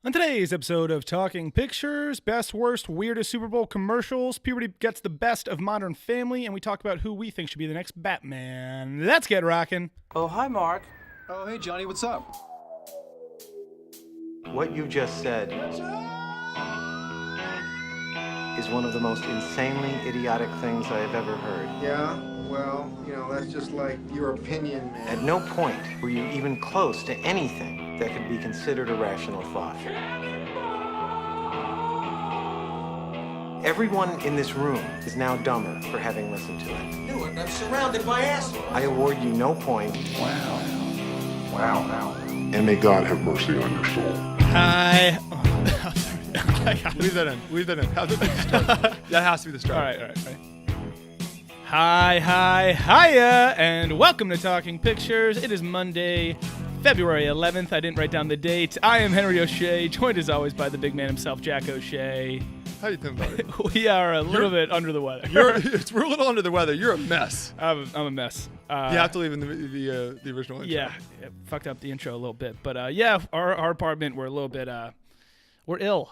On today's episode of Talking Pictures, best, worst, weirdest Super Bowl commercials, puberty gets the best of Modern Family, and we talk about who we think should be the next Batman. Let's get rockin'. Oh, hi, Mark. Oh, hey, Johnny, what's up? What you just said is one of the most insanely idiotic things I have ever heard. Yeah, well, that's just like your opinion, man. At no point were you even close to anything that could be considered a rational thought. Everyone in this room is now dumber for having listened to it. No, I'm surrounded by assholes. I award you no point. Wow. And may God have mercy on your soul. Hi. Leave that in. How's it start? That has to be the start. All right. Hiya, and welcome to Talking Pictures. It is Monday, February 11th. I didn't write down the date. I am Henry O'Shea, joined as always by the big man himself, Jack O'Shea. How you doing, buddy? We are a little bit under the weather. We're a little under the weather. You're a mess. I'm a mess. You have to leave in the original intro. Yeah, fucked up the intro a little bit. But our apartment, we're a little bit, we're ill.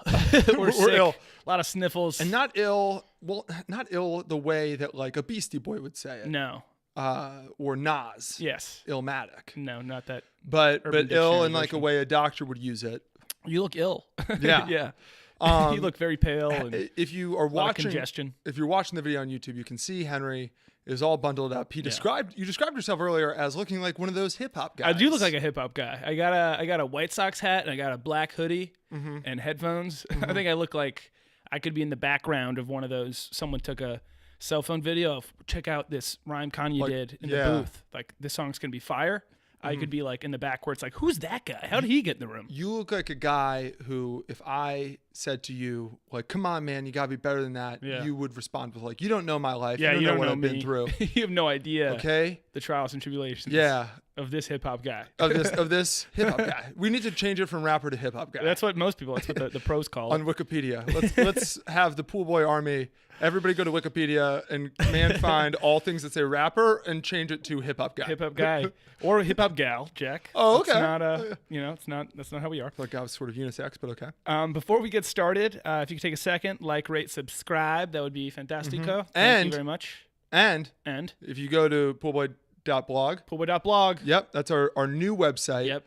We're sick. Ill. A lot of sniffles. And not ill the way that like a Beastie Boy would say it. No. Or Nas. Yes. Illmatic. No, not that. But Urban ill in Dictionary like a version. way a doctor would use it. You look ill. Yeah. Yeah. You look very pale and If you are a lot of watching congestion. If you're watching the video on YouTube, you can see Henry is all bundled up. You described yourself earlier as looking like one of those hip hop guys. I do look like a hip hop guy. I got a White Sox hat and I got a black hoodie and headphones. I think I look like I could be in the background of one of those. Someone took a cell phone video of check out this rhyme Kanye did in the booth. Like this song's gonna be fire. I could be like in the back where it's like, who's that guy? How did he get in the room? You look like a guy who, if I said to you, like, come on, man, you got to be better than that, you would respond with, like, you don't know my life. Yeah, you don't know what know I've me. been through. You have no idea. Okay? The trials and tribulations. Yeah. Of this hip hop guy. Of this hip hop guy. We need to change it from rapper to hip hop guy. That's what most people. That's what the pros call it. On Wikipedia. Let's have the Pool Boy Army. Everybody go to Wikipedia and find all things that say rapper and change it to hip hop guy. Hip hop guy or hip hop gal, Jack. Oh, okay. It's not it's not. That's not how we are. Like I was sort of unisex, but okay. Before we get started, if you could take a second, like, rate, subscribe, that would be fantastico. Thank And- you very much. And And if you go to poolboy.blog, poolboy.blog. yep, that's our new website. Yep.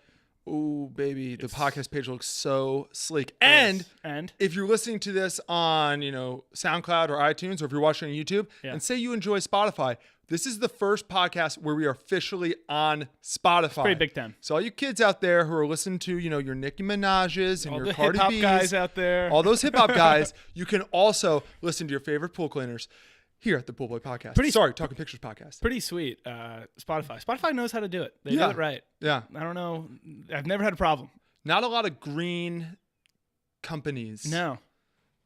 Ooh, baby, the podcast page looks so sleek. And If you're listening to this on, SoundCloud or iTunes, or if you're watching on YouTube, and say you enjoy Spotify, this is the first podcast where we are officially on Spotify. pretty big time. So all you kids out there who are listening to, your Nicki Minaj's and all your the Cardi hip hop B's, guys out there. all those hip hop guys, you can also listen to your favorite pool cleaners here at the Pool Boy Podcast. Talking Pictures Podcast. Pretty sweet. Spotify knows how to do it. They do it right. Yeah. I don't know. I've never had a problem. Not a lot of green companies. No.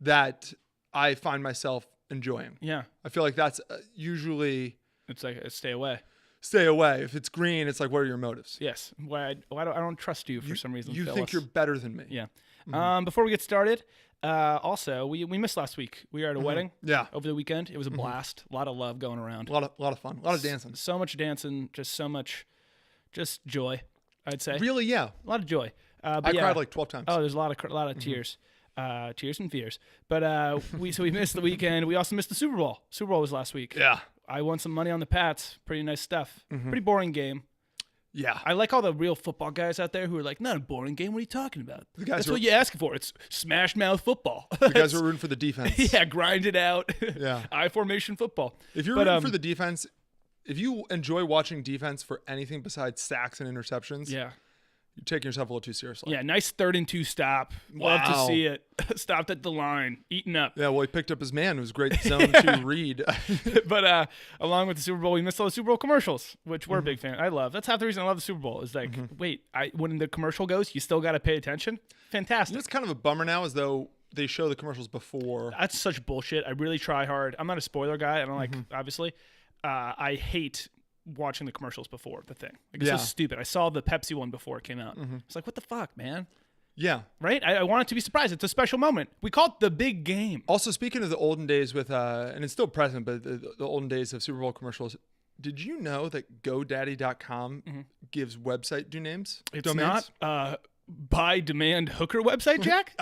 That I find myself enjoying. Yeah. I feel like that's usually It's like stay away. stay away. If it's green, it's like, what are your motives? Yes. I don't trust you for some reason. You Phyllis. think you're better than me. Yeah. Before we get started, also we missed last week. We were at a wedding. Yeah. Over the weekend. It was a blast. A lot of love going around. A lot of fun. A lot of dancing. So much dancing. Just so much, just joy. I'd say. Really? Yeah. A lot of joy. But I yeah. cried like 12 times. Oh, there's a lot of tears. Tears and fears. But we missed the weekend. We also missed the Super Bowl. Super Bowl was last week. Yeah. I won some money on the Pats. Pretty nice stuff. Pretty boring game. Yeah. I like all the real football guys out there who are like, not a boring game. What are you talking about? That's who- what you ask for. It's smash mouth football. You guys are rooting for the defense. Yeah, grind it out. Yeah. I formation football. If you're rooting for the defense, if you enjoy watching defense for anything besides sacks and interceptions, Yeah. you're taking yourself a little too seriously. Yeah, nice 3rd and 2 stop. Love to Wow. see it. Stopped at the line. Eating up. Yeah, well, he picked up his man. It was a great zone to read. But along with the Super Bowl, we missed all the Super Bowl commercials, which we're a big fan. I love. That's half the reason I love the Super Bowl. Is like, wait, when the commercial goes, you still got to pay attention. Fantastic. It's kind of a bummer now, as though they show the commercials before. That's such bullshit. I really try hard. I'm not a spoiler guy. I don't like, obviously. I hate watching the commercials before the thing. Like, it's so stupid. I saw the Pepsi one before it came out. It's like, what the fuck, man? Yeah. Right? I want it to be surprised. It's a special moment. We call it the big game. Also, speaking of the olden days with, and it's still present, but the olden days of Super Bowl commercials, did you know that GoDaddy.com gives website names? It's domains? not buy demand hooker website, Jack?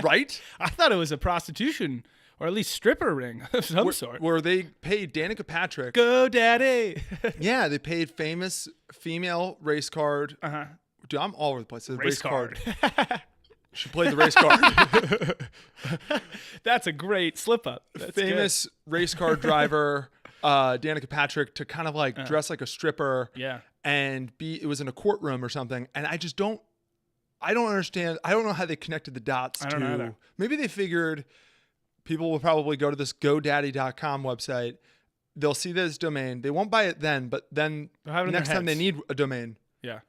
Right? I thought it was a prostitution or at least stripper ring of some sort. Where they paid Danica Patrick. Go daddy. Yeah, they paid famous female race card. Uh-huh. Dude, I'm all over the place. Race card. She played the race card. That's a great slip up. That's famous race car driver, Danica Patrick, to kind of like dress like a stripper. Yeah. And it was in a courtroom or something. And I don't understand. I don't know how they connected the dots. I don't know either. Maybe they figured people will probably go to this GoDaddy.com website. They'll see this domain. They won't buy it then, but then next time they need a domain, yeah,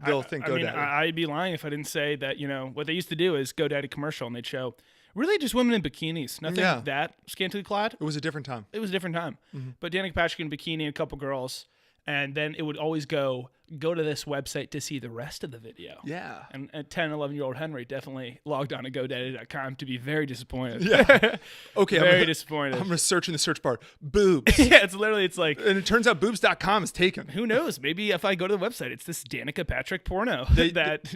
they'll think GoDaddy. Mean, I'd be lying if I didn't say that, what they used to do is GoDaddy commercial, and they'd show really just women in bikinis. Nothing that scantily clad. It was a different time. Mm-hmm. But Danica Patrick in bikini and a couple girls. And then it would always go to this website to see the rest of the video. Yeah. And 10, 11-year-old Henry definitely logged on to GoDaddy.com to be very disappointed. Yeah. Okay. Very disappointed. I'm going to search in the search bar. Boobs. Yeah, it's like. And it turns out boobs.com is taken. Who knows? Maybe if I go to the website, it's this Danica Patrick porno that's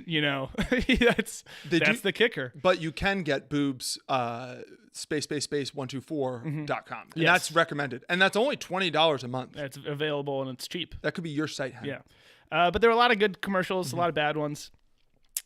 the kicker. But you can get boobs, /124.com. And that's recommended. And that's only $20 a month. That's available and it's cheap. That could be your site, Henry. Yeah. But there were a lot of good commercials, a lot of bad ones.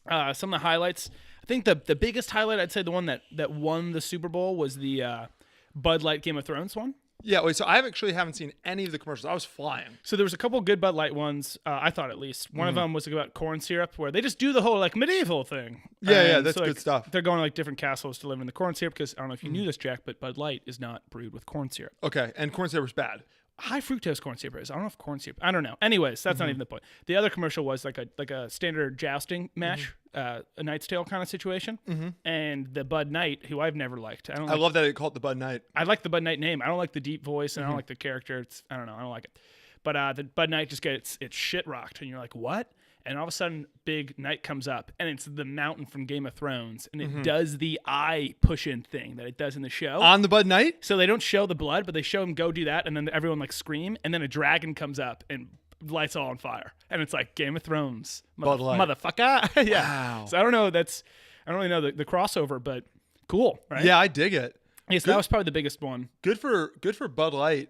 Some of the highlights. I think the biggest highlight, I'd say the one that won the Super Bowl was the Bud Light Game of Thrones one. Yeah, wait, so I haven't seen any of the commercials. I was flying. So there was a couple good Bud Light ones, I thought at least. One of them was about corn syrup, where they just do the whole like medieval thing. Yeah, that's good stuff. They're going to like different castles to live in the corn syrup because I don't know if you knew this, Jack, but Bud Light is not brewed with corn syrup. Okay, and corn syrup is bad. High fructose corn syrup is. I don't know if corn syrup. I don't know. Anyways, that's not even the point. The other commercial was like a standard jousting match, a Knight's Tale kind of situation, and the Bud Knight, who I've never liked. I love that they call it the Bud Knight. I like the Bud Knight name. I don't like the deep voice, and I don't like the character. I don't know. I don't like it. But the Bud Knight just gets its shit rocked, and you're like, what? And all of a sudden, big Knight comes up, and it's the mountain from Game of Thrones, and it does the eye push-in thing that it does in the show. On the Bud Knight? So they don't show the blood, but they show him go do that, and then everyone like scream, and then a dragon comes up and lights all on fire. And it's like Game of Thrones. Bud Light. Motherfucker. Yeah. Wow. So I don't know. I don't really know the crossover, but cool, right? Yeah, I dig it. Yes, that was probably the biggest one. Good for Bud Light,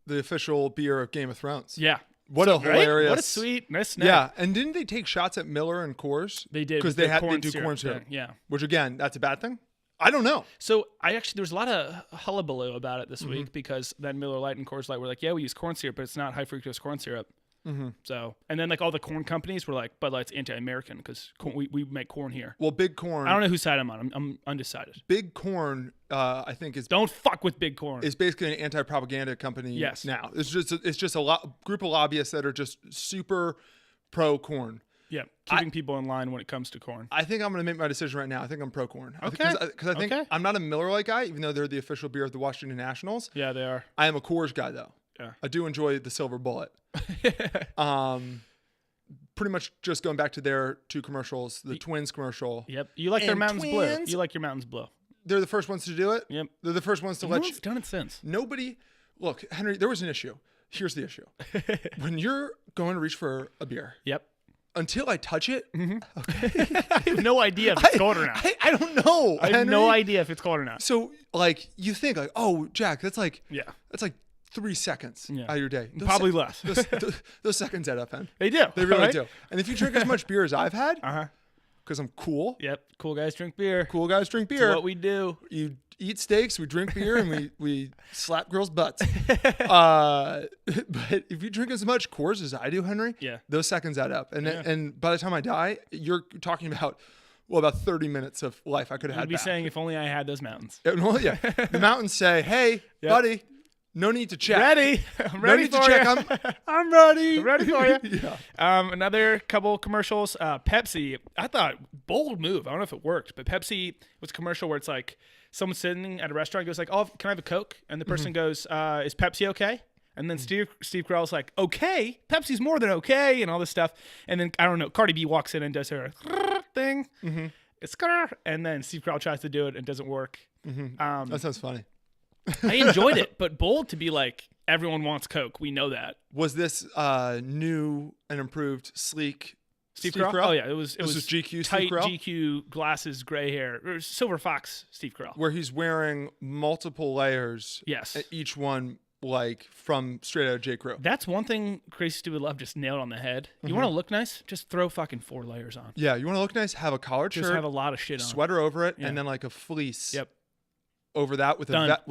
the official beer of Game of Thrones. Yeah. What a hilarious! What a sweet, nice snack. Yeah, and didn't they take shots at Miller and Coors? They did because they do corn syrup. Yeah, which again, that's a bad thing. I don't know. So there was a lot of hullabaloo about it this week because then Miller Lite and Coors Light were like, yeah, we use corn syrup, but it's not high fructose corn syrup. So, and then like all the corn companies were like, Bud Light's anti-American because we make corn here. Well, Big Corn. I don't know whose side I'm on. I'm undecided. Big Corn, I think is don't fuck with Big Corn. Is basically an anti-propaganda company. Yes. Now it's just a group of lobbyists that are just super pro corn. Yeah, keeping people in line when it comes to corn. I think I'm going to make my decision right now. I think I'm pro corn. Okay. Because I think I'm not a Miller Lite guy, even though they're the official beer of the Washington Nationals. Yeah, they are. I am a Coors guy though. Yeah. I do enjoy the Silver Bullet. Pretty much just going back to their two commercials, the Twins commercial. Yep. You like their Mountains Blue. You like your Mountains Blue. They're the first ones to do it. Yep. They're the first ones to No one's done it since. Nobody. Look, Henry, there was an issue. Here's the issue. When you're going to reach for a beer. Yep. Until I touch it, okay. I have no idea if it's cold or not. I don't know. I have no idea if it's cold or not. So, like, you think, like, oh, Jack, that's like 3 seconds out of your day. Probably less. Those seconds add up, man. They do. They really right? do. And if you drink as much beer as I've had, uh-huh, because I'm cool. Yep. Cool guys drink beer. Cool guys drink beer. It's what we do. You eat steaks, we drink beer, and we slap girls' butts. But if you drink as much Coors as I do, Henry, those seconds add up. And by the time I die, you're talking about, about 30 minutes of life I could have had. You'd be saying, if only I had those mountains. Well, yeah. The mountains say, hey, buddy, no need to check. Ready. I'm ready for you. I'm ready. I'm ready for you. Yeah. Another couple commercials. Pepsi, I thought, bold move. I don't know if it worked, but Pepsi was a commercial where it's like someone sitting at a restaurant goes like, oh, can I have a Coke? And the person goes, is Pepsi okay? And then Steve Carell's like, okay, Pepsi's more than okay, and all this stuff. And then, I don't know, Cardi B walks in and does her thing. It's and then Steve Carell tries to do it and it doesn't work. That sounds funny. I enjoyed it, but bold to be like, everyone wants Coke. We know that. Was this new and improved, sleek Steve Carell? Oh yeah, it was GQ tight Steve Carell? GQ glasses, gray hair, or Silver Fox Steve Carell. Where he's wearing multiple layers. Yes. Each one like from straight out of J. Crew. That's one thing Crazy Stupid Love just nailed on the head. You want to look nice? Just throw fucking 4 layers on. Yeah, you want to look nice? Have a collared Just shirt. have a lot of shit on. Sweater over it, and then like a fleece. Yep. Over that with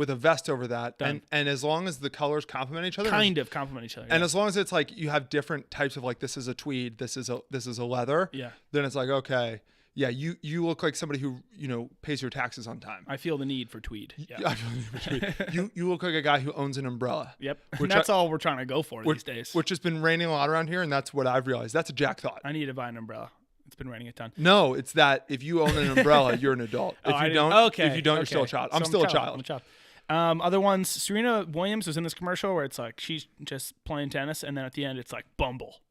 a vest over that. Done. And as long as the colors complement each other. Kind of complement each other. And as long as it's like you have different types of like this is a tweed, this is a leather. Yeah. Then it's like, okay. Yeah, you look like somebody who, pays your taxes on time. I feel the need for tweed. Yeah. I feel the need for tweed. You look like a guy who owns an umbrella. Yep. And that's all we're trying to go for these days. Which has been raining a lot around here, and that's what I've realized. That's a Jack thought. I need to buy an umbrella. It's been raining a ton. No, it's that if you own an umbrella, you're an adult. If you don't, you're still a child. I'm still a child. I'm a child. Other ones, Serena Williams was in this commercial where it's like she's just playing tennis, and then at the end it's like Bumble.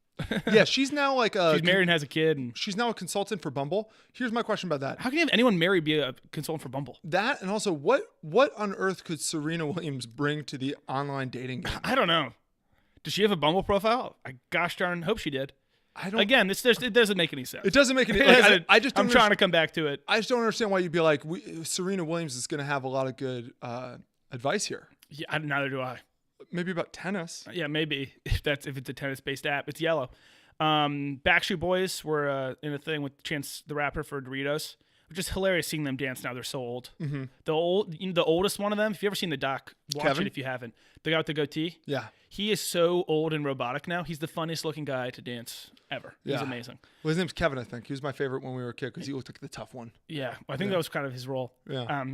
Yeah, she's now like she's married and has a kid, and she's now a consultant for Bumble. Here's my question about that: how can you have anyone married be a consultant for Bumble? That, and also, what on earth could Serena Williams bring to the online dating game? I don't know. Does she have a Bumble profile? I gosh darn hope she did. I don't. Again, it doesn't make any sense. It doesn't make any. Like, I just. I'm trying to come back to it. I just don't understand why you'd be like, Serena Williams is going to have a lot of good advice here. Yeah, neither do I. Maybe about tennis. Yeah, maybe if it's a tennis-based app. It's yellow. Backstreet Boys were in a thing with Chance the Rapper for Doritos, which is hilarious seeing them dance now. They're so old. Mm-hmm. The oldest one of them. If you ever seen the doc, watch Kevin? it if you haven't. The guy with the goatee. Yeah. He is so old and robotic now. He's the funniest looking guy to dance ever. Yeah. He's amazing. Well, his name's Kevin, I think. He was my favorite when we were a kid because he looked like the tough one. Yeah, I think that was kind of his role. Yeah.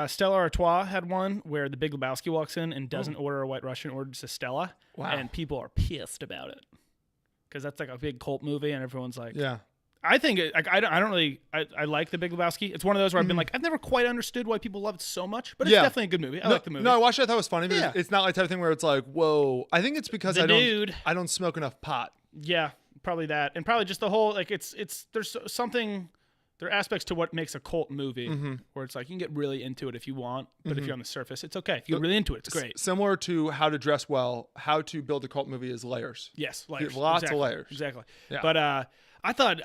Stella Artois had one where the Big Lebowski walks in and doesn't order a White Russian, orders a Stella. Wow. And people are pissed about it because that's like a big cult movie, and everyone's like, yeah. I think I don't really I like the Big Lebowski. It's one of those where I've been like, I've never quite understood why people love it so much, but it's definitely a good movie. I like the movie. No, I watched it. I thought it was funny. But Yeah. It's not like the type of thing where it's like, whoa. I think it's because I don't smoke enough pot. Yeah, probably that, and probably just the whole like there's something. There are aspects to what makes a cult movie where it's like you can get really into it if you want, but if you're on the surface, it's okay. If you get really into it, it's great. Similar to How to Dress Well, how to build a cult movie is layers. Yes, layers. Lots exactly. of layers. Exactly. Yeah. But I thought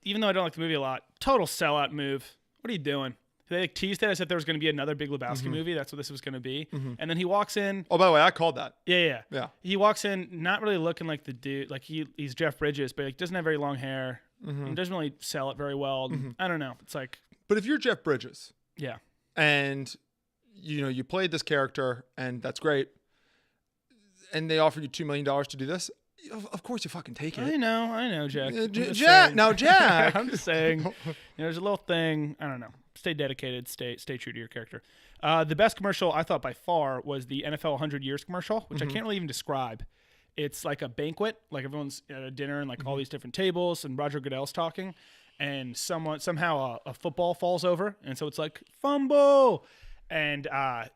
even though I don't like the movie a lot, total sellout move. What are you doing? They like teased it as if there was going to be another Big Lebowski movie. That's what this was going to be. And then he walks in. Oh, by the way, I called that. Yeah. Yeah. He walks in not really looking like the dude. Like he's Jeff Bridges, but he doesn't have very long hair. He doesn't really sell it very well. I don't know. It's like. But if you're Jeff Bridges. Yeah. And, you played this character, and that's great. And they offered you $2 million to do this. Of course you fucking take it. I know, Jack. Jack. Now, Jack. I'm just saying. There's a little thing. I don't know. Stay dedicated. Stay true to your character. The best commercial I thought by far was the NFL 100 Years commercial, which I can't really even describe. It's like a banquet, like everyone's at a dinner and like all these different tables, and Roger Goodell's talking, and somehow a football falls over, and so it's like fumble, and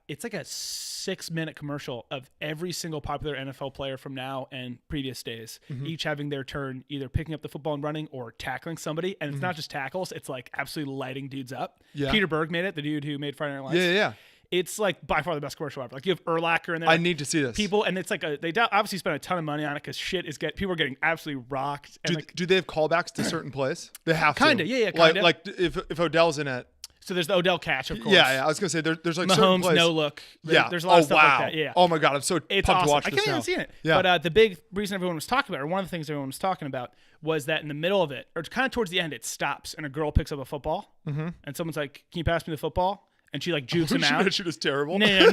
it's like a 6-minute commercial of every single popular NFL player from now and previous days, each having their turn, either picking up the football and running or tackling somebody, and it's not just tackles; it's like absolutely lighting dudes up. Yeah. Peter Berg made it, the dude who made Friday Night Lights. Yeah. It's like by far the best commercial ever. Like you have Urlacher in there. I need to see this. People, and it's like they obviously spent a ton of money on it because people are getting absolutely rocked. And Do they have callbacks to certain plays? They have kinda, to. yeah, kinda. Like if Odell's in it. So there's the Odell catch, of course. Yeah. I was gonna say there's like certain Mahomes plays. no look. Yeah. There's a lot of stuff like that. Yeah. Oh my god, I'm so It's pumped awesome. to watch I this can't now. even see it. Yeah. But the big reason everyone was talking about it, or one of the things everyone was talking about, was that in the middle of it, or kind of towards the end, it stops and a girl picks up a football, and someone's like, "Can you pass me the football?" And she like jukes him out. She was terrible. No.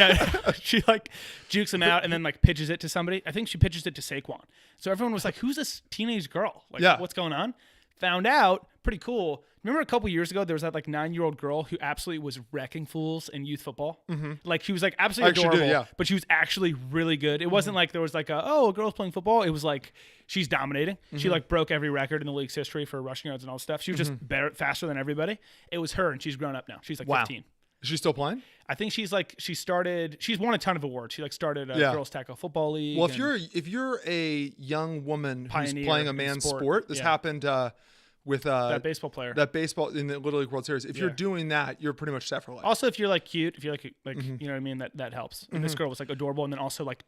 She like jukes him out and then like pitches it to somebody. I think she pitches it to Saquon. So everyone was like, "Who's this teenage girl? Like, what's going on?" Found out, pretty cool. Remember a couple years ago, there was that like 9-year-old girl who absolutely was wrecking fools in youth football. Like she was like absolutely adorable, but she was actually really good. It wasn't like there was like a girl's playing football. It was like she's dominating. She like broke every record in the league's history for rushing yards and all this stuff. She was just better, faster than everybody. It was her, and she's grown up now. She's like 15. Is she still playing? I think she's won a ton of awards. She like started a girls tackle football league. Well, if you're a young woman who's playing a man's sport, this happened with that baseball player. That baseball in the Little League World Series. If you're doing that, you're pretty much set for life. Also, if you're like cute, if you're like you know what I mean, that helps. And this girl was like adorable, and then also like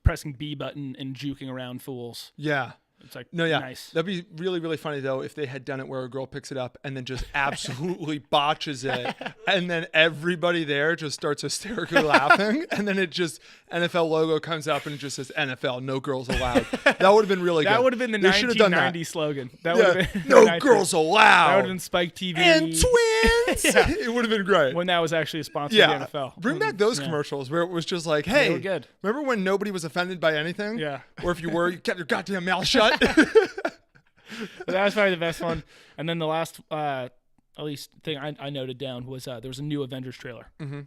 pressing B button and juking around fools. Yeah. It's like nice. That'd be really, really funny though if they had done it where a girl picks it up and then just absolutely botches it, and then everybody there just starts hysterically laughing, and then it just NFL logo comes up and it just says NFL, no girls allowed. That would have been really good. That would have been the 1990 slogan. That would have been no girls allowed. That would have been Spike TV and twins. It would have been great when that was actually a sponsor of the NFL. Bring back those commercials where it was just like, hey, they were good. Remember when nobody was offended by anything? Yeah. Or if you were, you kept your goddamn mouth shut. But that was probably the best one. And then the last, at least thing I noted down was there was a new Avengers trailer. Mm-hmm.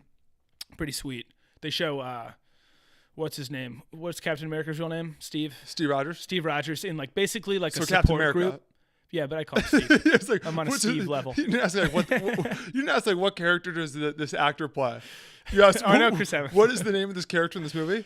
Pretty sweet. They show what's his name? What's Captain America's real name? Steve Rogers. Steve Rogers in like basically like a support group. Yeah, but I call him Steve. Like, I'm on a Steve level. You didn't ask like what character does this actor play? You asked, I know Chris Evans. What is the name of this character in this movie?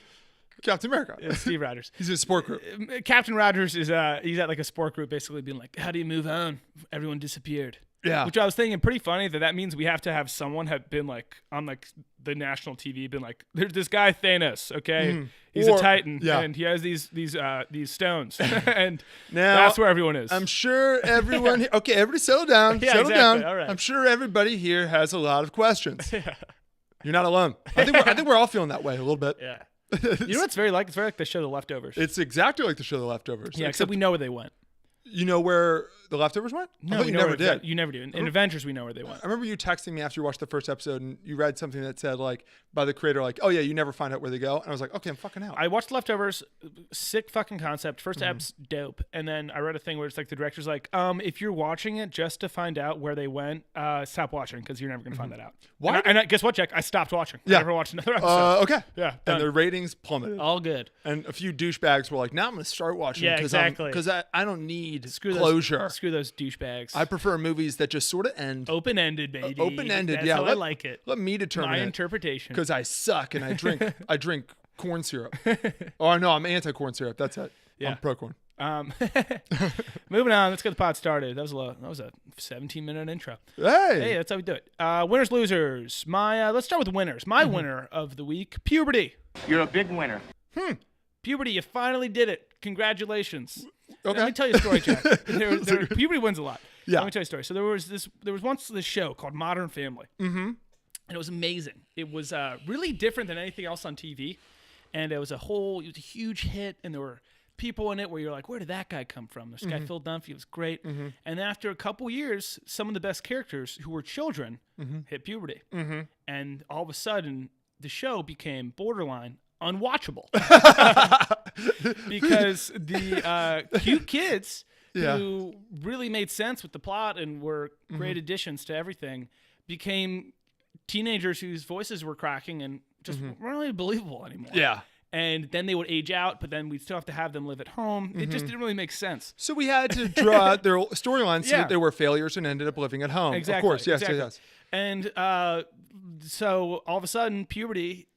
Captain America. It's Steve Rogers. He's in a sport group. Captain Rogers is he's at like a sport group, basically being like, "How do you move on? Everyone disappeared." Yeah. Which I was thinking, pretty funny that means we have to have someone have been like on like the national TV, been like, "There's this guy Thanos, okay, he's a Titan, and he has these stones, and now, that's where everyone is." I'm sure everyone. Okay, everybody, settle down. Yeah, settle exactly. down. All right. I'm sure everybody here has a lot of questions. You're not alone. I think we're all feeling that way a little bit. Yeah. You know what it's very like? It's very like the show The Leftovers. It's exactly like the show The Leftovers. Yeah, except we know where they went. You know where The Leftovers went? No, you never did. You never do. In Avengers, we know where they went. I remember you texting me after you watched the first episode, and you read something that said, like, by the creator, like, "Oh yeah, you never find out where they go." And I was like, "Okay, I'm fucking out." I watched Leftovers, sick fucking concept. First episode's dope, and then I read a thing where it's like the director's like, if you're watching it just to find out where they went, stop watching because you're never gonna find that out. Why? And guess what, Jack? I stopped watching. Yeah. I never watched another episode. Okay. Yeah. And the ratings plummeted. All good. And a few douchebags were like, "Now I'm gonna start watching." Yeah, exactly. Because I don't need Screw closure. Screw those douchebags. I prefer movies that just sort of end. Open-ended, baby. Open-ended, That's yeah. how I like it. Let me determine my it. interpretation. Because I suck and I drink corn syrup. Oh no, I'm anti-corn syrup. That's it. Yeah. I'm pro-corn. Moving on, let's get the pod started. That was a 17-minute intro. Hey, that's how we do it. Winners, losers. Let's start with winners. My winner of the week, puberty. You're a big winner. Puberty, you finally did it. Congratulations. Okay. Let me tell you a story, Jack. Puberty wins a lot. Yeah. Let me tell you a story. So there was once this show called Modern Family. Mm-hmm. And it was amazing. It was really different than anything else on TV. And it was a huge hit, and there were people in it where you're like, where did that guy come from? This guy Phil Dunphy was great. Mm-hmm. And after a couple years, some of the best characters who were children hit puberty. Mm-hmm. And all of a sudden, the show became borderline unwatchable because the cute kids who really made sense with the plot and were great additions to everything became teenagers whose voices were cracking and just weren't really believable anymore. Yeah. And then they would age out, but then we'd still have to have them live at home. It just didn't really make sense. So we had to draw out their storylines so that they were failures and ended up living at home. Exactly. Of course, yes, exactly. yes. And so all of a sudden, puberty,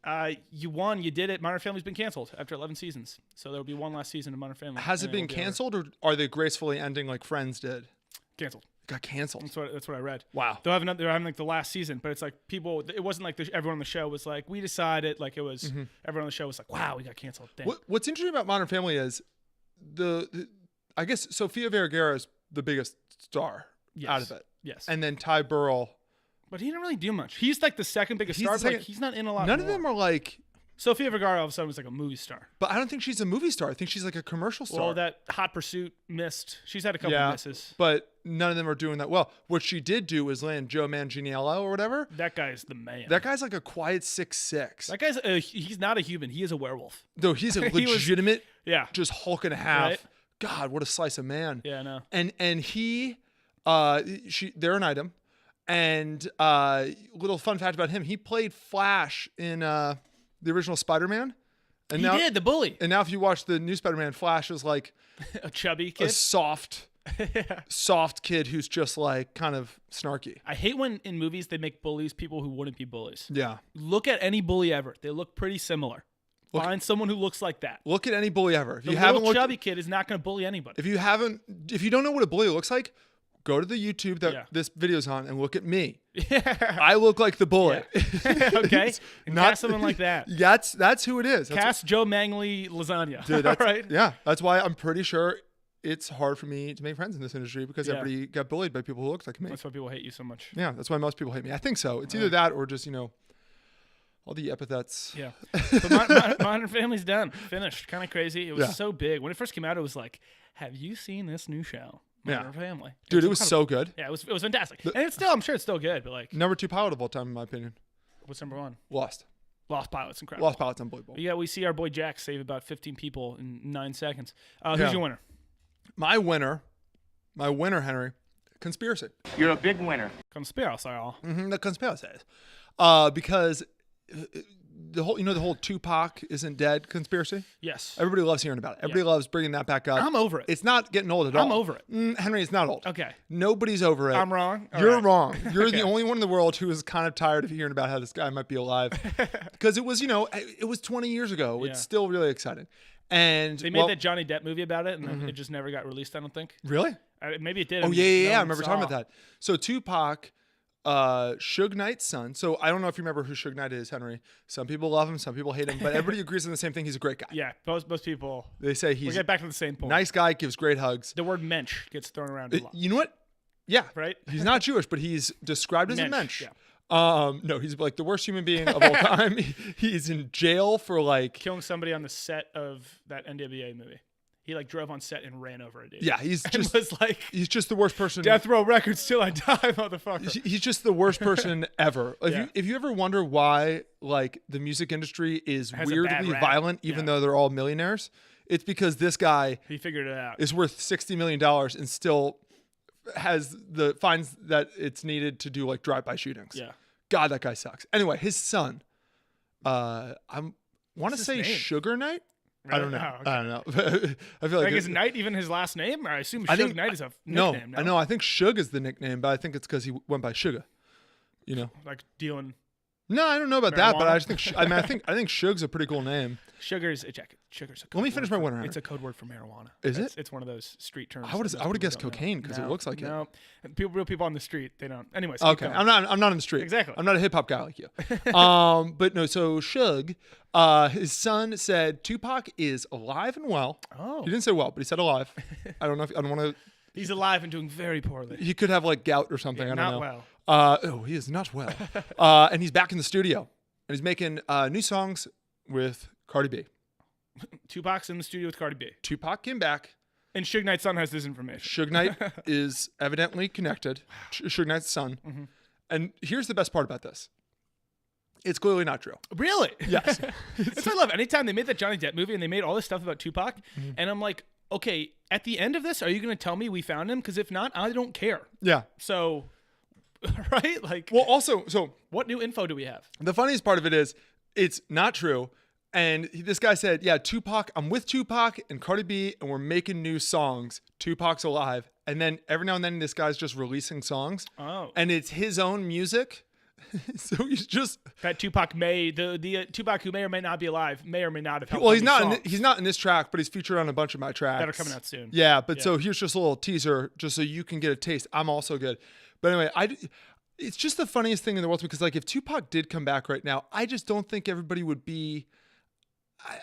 you won, you did it. Modern Family's been canceled after 11 seasons. So there'll be one last season of Modern Family. Has it been canceled, or are they gracefully ending like Friends did? Canceled. Got canceled. That's what I read. Wow. They're having like the last season, but it's like people. It wasn't like everyone on the show was like, we decided. Like it was everyone on the show was like, wow, we got canceled. Damn. What's interesting about Modern Family is I guess Sofia Vergara is the biggest star out of it. Yes. And then Ty Burrell. But he didn't really do much. He's like the second biggest star. But like, he's not in a lot. None of them are like. Sofia Vergara all of a sudden was like a movie star. But I don't think she's a movie star. I think she's like a commercial star. Well, that Hot Pursuit missed. She's had a couple misses. But none of them are doing that well. What she did do was land Joe Manganiello or whatever. That guy's the man. That guy's like a quiet 6'6". That guy's he's not a human. He is a werewolf. No, he's a legitimate just Hulk and a half. Right? God, what a slice of man. Yeah, I know. And he they're an item. And little fun fact about him, he played Flash in the original Spider-Man. And he did, the bully. And now if you watch the new Spider-Man, Flash is like a chubby kid. A soft kid who's just like kind of snarky. I hate when in movies they make bullies people who wouldn't be bullies. Yeah. Look at any bully ever. They look pretty similar. Find someone who looks like that. Look at any bully ever. If the little chubby kid is not going to bully anybody. If you don't know what a bully looks like, go to the YouTube that this video's on and look at me. Yeah. I look like the bullet. Yeah. Okay. And cast someone like that. That's who it is. Cast Joe Mangley lasagna. Dude, right? Yeah. That's why I'm pretty sure it's hard for me to make friends in this industry because everybody got bullied by people who looked like me. That's why people hate you so much. Yeah, that's why most people hate me. I think so. It's either that or just, all the epithets. Yeah. But Modern Family's done. Finished. Kind of crazy. It was so big. When it first came out, it was like, have you seen this new show? Modern Family. Dude, it was so good. Yeah, it was fantastic. And I'm sure it's still good, but like. Number 2 pilot of all time, in my opinion. What's number 1? Lost Pilot's incredible. Lost Pilot's unbelievable. Yeah, we see our boy Jack save about 15 people in 9 seconds. Who's your winner? My winner, Henry, conspiracy. You're a big winner. Conspiracy. The conspiracy. Because the whole Tupac isn't dead conspiracy. Yes. Everybody loves hearing about it. Everybody loves bringing that back up. I'm over it. It's not getting old at all. I'm over it. Henry, it's not old. Okay. Nobody's over it. I'm wrong. You're wrong. You're the only one in the world who is kind of tired of hearing about how this guy might be alive. Because it was, it was 20 years ago. It's still really exciting. And they made that Johnny Depp movie about it, and then it just never got released, I don't think. Really? Maybe it did. Oh, yeah. I remember talking about that. So Tupac, Suge Knight's son. So I don't know if you remember who Suge Knight is, Henry. Some people love him, some people hate him, but everybody agrees on the same thing. He's a great guy. Yeah, most people. They say We'll get back to the same point. Nice guy, gives great hugs. The word mensch gets thrown around a lot. You know what? Yeah. Right? He's not Jewish, but he's described as a mensch. Yeah. No, he's like the worst human being of all time. He's in jail for like killing somebody on the set of that NWA movie. He like drove on set and ran over a dude. Yeah, he's just he's just the worst person. Death Row Records till I die, motherfucker. He's just the worst person ever. If you ever wonder why like the music industry is weirdly violent, even though they're all millionaires, it's because this guy he figured it out. Is worth $60 million and still finds that it's needed to do like drive-by shootings. Yeah. God, that guy sucks. Anyway, his son, I want to say Sugar Knight. Really? I don't know. Oh, okay. I don't know. I feel like is Knight even his last name? Or I assume Suge Knight is a nickname. No, I know. I think Suge is the nickname, but I think it's because he went by Sugar. Like dealing. No, I don't know about that, but I just think I think Suge's a pretty cool name. Sugar's a code Let me finish my winner. It's a code word for marijuana. Is it? It's one of those street terms. I would have guessed cocaine because it looks like it. No, real people on the street, they don't. Anyways, okay. I'm not in the street. Exactly. I'm not a hip hop guy like you. But no. So Suge, his son said Tupac is alive and well. Oh. He didn't say well, but he said alive. I don't want to. He's alive and doing very poorly. He could have like gout or something. I don't know. Not well. He is not well. And he's back in the studio. And he's making new songs with Cardi B. Tupac's in the studio with Cardi B. Tupac came back. And Suge Knight's son has this information. Suge Knight is evidently connected. Suge Knight's son. Mm-hmm. And here's the best part about this. It's clearly not true. Really? Yes. That's what I love. Anytime they made that Johnny Depp movie and they made all this stuff about Tupac, and I'm like, okay, at the end of this, are you going to tell me we found him? Because if not, I don't care. Yeah. So... right? Like, well, also, so what new info do we have? The funniest part of it is it's not true. And this guy said, yeah, Tupac, I'm with Tupac and Cardi B and we're making new songs. Tupac's alive. And then every now and then this guy's just releasing songs. Oh. And it's his own music. So he's just that Tupac the Tupac who may or may not be alive may or may not have helped. Well, he's not in this track, but he's featured on a bunch of my tracks that are coming out soon. Yeah, but so here's just a little teaser just so you can get a taste. I'm also good. But anyway, it's just the funniest thing in the world because like if Tupac did come back right now, I just don't think everybody would be.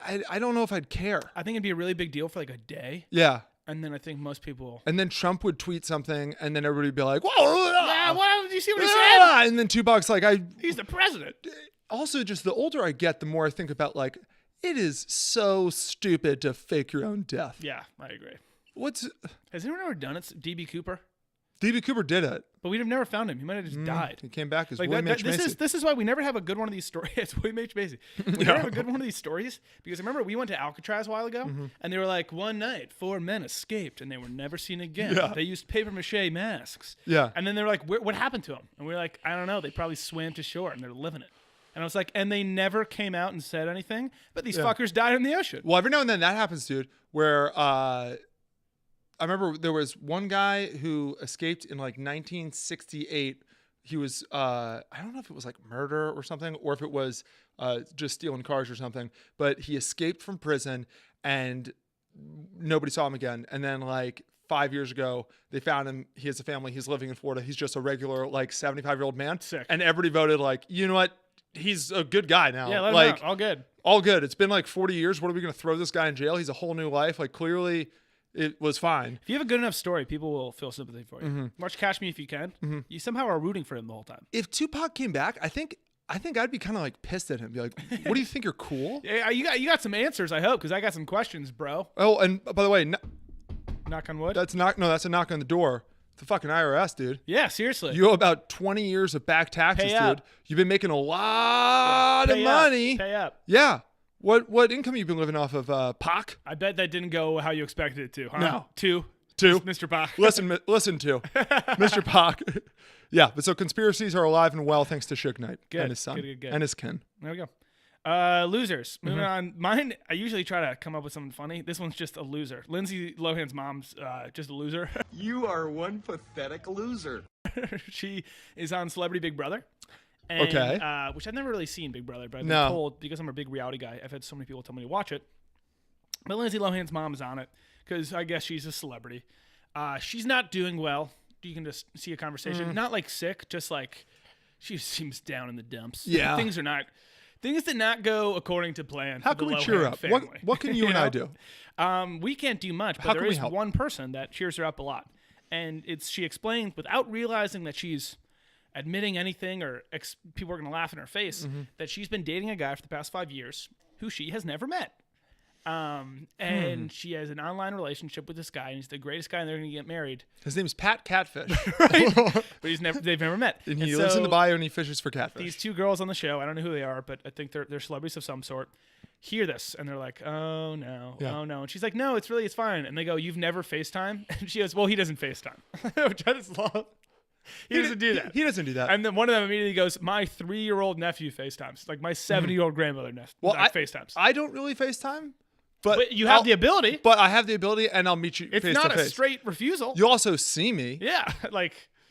I don't know if I'd care. I think it'd be a really big deal for like a day. Yeah. And then I think most people. And then Trump would tweet something, and then everybody would be like, "Whoa! Yeah, what? Did you see what he said?" And then Tupac's like, He's the president." Also, just the older I get, the more I think about like, it is so stupid to fake your own death. Yeah, I agree. Has anyone ever done it? D.B. Cooper. D.B. Cooper did it. But we'd have never found him. He might have just died. He came back as like William H. Macy. This is why we never have a good one of these stories. It's William H. Macy. We never have a good one of these stories because I remember we went to Alcatraz a while ago and they were like, one night, 4 men escaped and they were never seen again. Yeah. They used papier-mâché masks. Yeah. And then they were like, what happened to them? And we were like, I don't know. They probably swam to shore and they're living it. And I was like, and they never came out and said anything, but these fuckers died in the ocean. Well, every now and then that happens, dude, where I remember there was one guy who escaped in like 1968. He was, I don't know if it was like murder or something, or if it was just stealing cars or something, but he escaped from prison and nobody saw him again. And then like 5 years ago, they found him. He has a family. He's living in Florida. He's just a regular like 75-year-old man. Sick. And everybody voted like, you know what? He's a good guy now. Yeah, all good. All good. It's been like 40 years. What are we going to throw this guy in jail? He's a whole new life. Like clearly... it was fine. If you have a good enough story, people will feel sympathy for you. Mm-hmm. Watch Catch Me If You Can. Mm-hmm. You somehow are rooting for him the whole time. If Tupac came back, I think I'd be kind of like pissed at him. Be like, what do you think? You're cool? Yeah, you got some answers, I hope, because I got some questions, bro. Oh, and by the way, Knock on wood. that's a knock on the door. It's the fucking IRS, dude. Yeah, seriously. You owe about 20 years of back taxes, dude. You've been making a lot of money. Pay up. Yeah. What income you been living off of, Pac? I bet that didn't go how you expected it to. Huh? No. Two. Mr. Pac. listen to Mr. Pac. Yeah, but so conspiracies are alive and well thanks to Suge Knight and his son Good. and his kin. There we go. Losers. Moving on. Mine, I usually try to come up with something funny. This one's just a loser. Lindsay Lohan's mom's just a loser. You are one pathetic loser. She is on Celebrity Big Brother. And, Okay. Which I've never really seen Big Brother, but I've been told, because I'm a big reality guy, I've had so many people tell me to watch it. But Lindsay Lohan's mom is on it because I guess she's a celebrity. She's not doing well. You can just see a conversation. Not like sick, just like she seems down in the dumps. Yeah. Things did not go according to plan. How can we cheer up? What can you and I do? We can't do much, but there is one person that cheers her up a lot. And she explained, without realizing that she's admitting anything or people are going to laugh in her face, that she's been dating a guy for the past 5 years who she has never met. And she has an online relationship with this guy, and he's the greatest guy, and they're going to get married. His name's Pat Catfish. Right? But they've never met. And he lives in the bayou and he fishes for catfish. These two girls on the show, I don't know who they are, but I think they're celebrities of some sort, hear this, and they're like, oh no. And she's like, no, it's fine. And they go, you've never FaceTime? And she goes, well, he doesn't FaceTime. Which I just love. He doesn't do that. He doesn't do that. And then one of them immediately goes, my 3-year-old nephew FaceTimes. Like my 70-year-old grandmother FaceTimes. I don't really FaceTime. But you have the ability. But I have the ability, and I'll meet you face to face. It's not a straight refusal. You also see me. Yeah,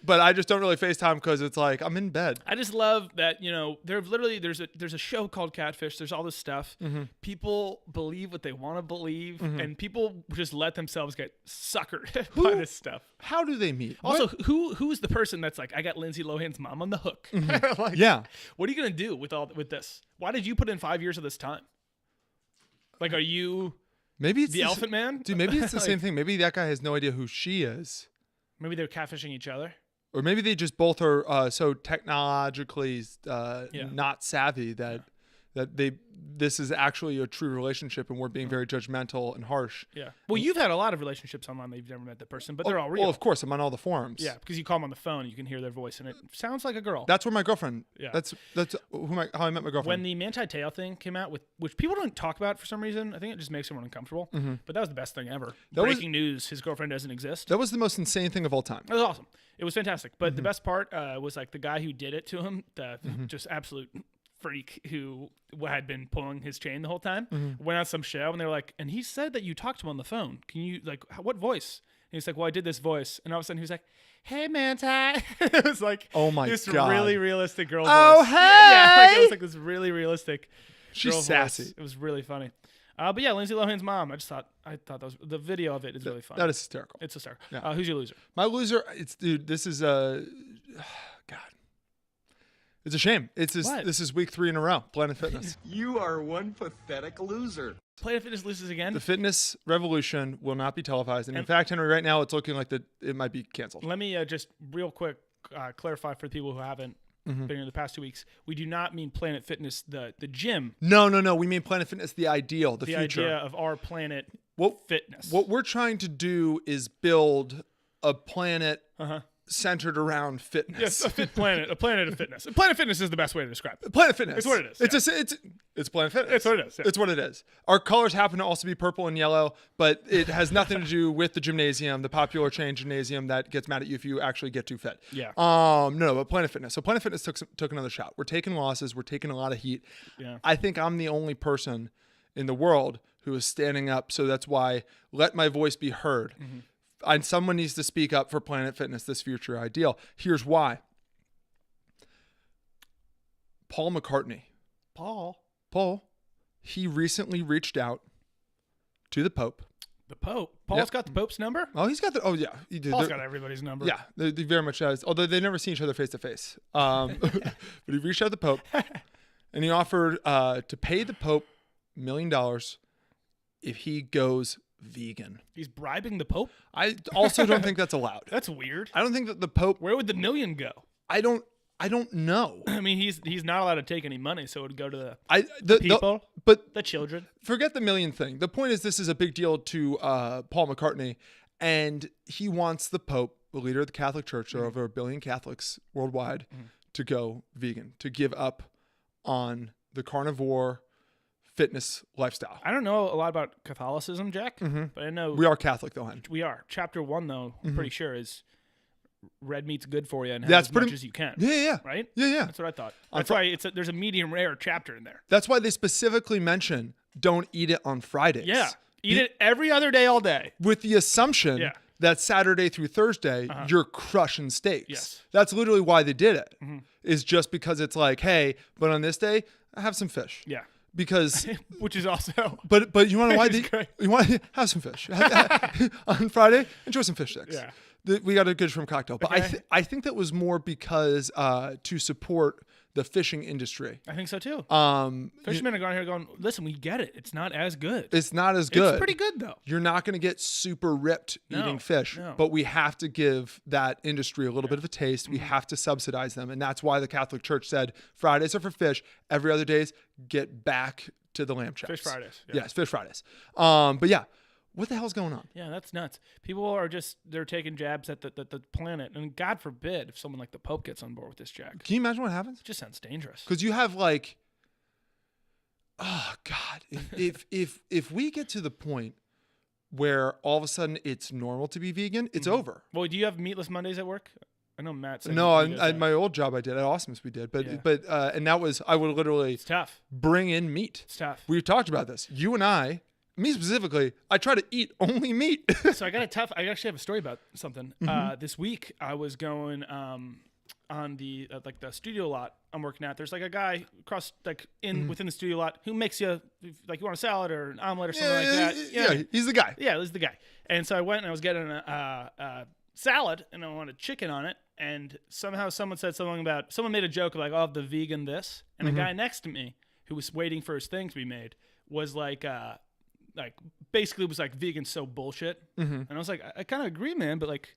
But I just don't really FaceTime because it's like I'm in bed. I just love that, there's a show called Catfish. There's all this stuff. People believe what they want to believe, and people just let themselves get suckered by this stuff. How do they meet? Also, who's the person that's like, I got Lindsay Lohan's mom on the hook? Yeah. What are you gonna do with this? Why did you put in 5 years of this time? Like, are you maybe it's the Elephant Man? Dude, maybe it's the same thing. Maybe that guy has no idea who she is. Maybe they're catfishing each other. Or maybe they just both are so technologically not savvy that this is actually a true relationship and we're being very judgmental and harsh. Yeah. Well, you've had a lot of relationships online that you've never met the person, but they're all real. Well, of course, I'm on all the forums. Yeah, because you call them on the phone and you can hear their voice and it sounds like a girl. That's where my girlfriend. Yeah. That's how I met my girlfriend. When the Manti Te'o thing came out, which people don't talk about for some reason, I think it just makes everyone uncomfortable. But that was the best thing ever. Breaking news: his girlfriend doesn't exist. That was the most insane thing of all time. It was awesome. It was fantastic. But the best part was like the guy who did it to him, the just absolute freak who had been pulling his chain the whole time, went on some show and they're like, and he said that you talked to him on the phone. Can you, like, what voice? And he's like, well, I did this voice. And all of a sudden he was like, hey, Manti. It was like, oh my this God. Really realistic girl oh, voice. Hey. Yeah, like, it was like this really realistic She's girl sassy. Voice. It was really funny. But yeah, Lindsay Lohan's mom, I thought that was, the video of it is really funny. That is hysterical. It's hysterical. Yeah. Who's your loser? My loser, this is God. It's a shame. This is week 3 in a row. Planet Fitness. You are one pathetic loser. Planet Fitness loses again. The fitness revolution will not be televised, and in fact, Henry, right now it's looking like it might be canceled. Let me just real quick clarify for the people who haven't been in the past 2 weeks. We do not mean Planet Fitness, the gym. No. We mean Planet Fitness, the ideal, the future. The idea of our planet fitness. What we're trying to do is build a planet centered around fitness. Yes, a planet of fitness. Planet Fitness is the best way to describe it. Planet Fitness. It's what it is. It's Planet Fitness. It's what it is. Yeah. It's what it is. Our colors happen to also be purple and yellow, but it has nothing to do with the gymnasium, the popular chain gymnasium that gets mad at you if you actually get too fit. Yeah. No, but Planet Fitness. So Planet Fitness took another shot. We're taking losses. We're taking a lot of heat. Yeah. I think I'm the only person in the world who is standing up. So that's why let my voice be heard. And someone needs to speak up for Planet Fitness, this future ideal. Here's why. Paul McCartney. Paul, he recently reached out to the Pope. The Pope? Paul's got the Pope's number? Oh, he's got the, yeah. Paul's got everybo's number. Yeah, he very much does. Although they've never seen each other face to face. But he reached out to the Pope and he offered to pay the Pope $1 million if he goes vegan. He's bribing the Pope? I also don't think that's allowed. That's weird. I don't think that the Pope. Where would the million go? I don't know. I mean, he's not allowed to take any money, so it would go to the people, but the children. Forget the million thing. The point is, this is a big deal to Paul McCartney, and he wants the Pope, the leader of the Catholic Church, there are over 1 billion Catholics worldwide, to go vegan, to give up on the carnivore fitness lifestyle. I don't know a lot about Catholicism, Jack, but I know we are Catholic, though, Hen. we are. Chapter 1, though, I'm pretty sure is red meat's good for you and have That's as pretty much as you can. Yeah. Right? Yeah. That's what I thought. That's why there's a medium rare chapter in there. That's why they specifically mention don't eat it on Fridays. Yeah. Eat it every other day, all day. With the assumption that Saturday through Thursday, you're crushing steaks. Yes. That's literally why they did it, is just because it's like, hey, but on this day, have some fish. Yeah. Because which is also but you want to know why great. you want to have some fish on Friday, enjoy some fish sticks. Yeah. We got a good shrimp cocktail, but Okay. I think that was more because to support the fishing industry. I think so too. Fishermen Fishermen are going here going, listen, we get it. It's not as good. It's not as good. It's pretty good though. You're not going to get super ripped eating fish, no. but we have to give that industry a little bit of a taste. We have to subsidize them. And that's why the Catholic Church said Fridays are for fish. Every other days, get back to the lamb chops. Fish Fridays. Yeah. Yes, Fish Fridays. But yeah, what the hell's going on? Yeah, that's nuts. People are they're taking jabs at the planet. And God forbid if someone like the Pope gets on board with this, Jack. Can you imagine what happens? It just sounds dangerous. Because you have like, oh God, if we get to the point where all of a sudden it's normal to be vegan, it's over. Well, do you have meatless Mondays at work? I know Matt said No, he does that. my old job I did at Awesomeness we did, but Yeah. and that was I would literally It's tough. bring in meat. It's tough. We've talked about this. You and I, me specifically, I try to eat only meat. So I actually have a story about something. This week I was going on the like the studio lot I'm working at. There's like a guy across within the studio lot who makes you like you want a salad or an omelet or something like that. Yeah, he's the guy. Yeah, this is the guy. And so I went and I was getting a salad and I wanted chicken on it. And somehow someone made a joke of like, oh, the vegan this. And the guy next to me who was waiting for his thing to be made was like basically was like vegan's so bullshit. And I was like, I kind of agree, man, but like,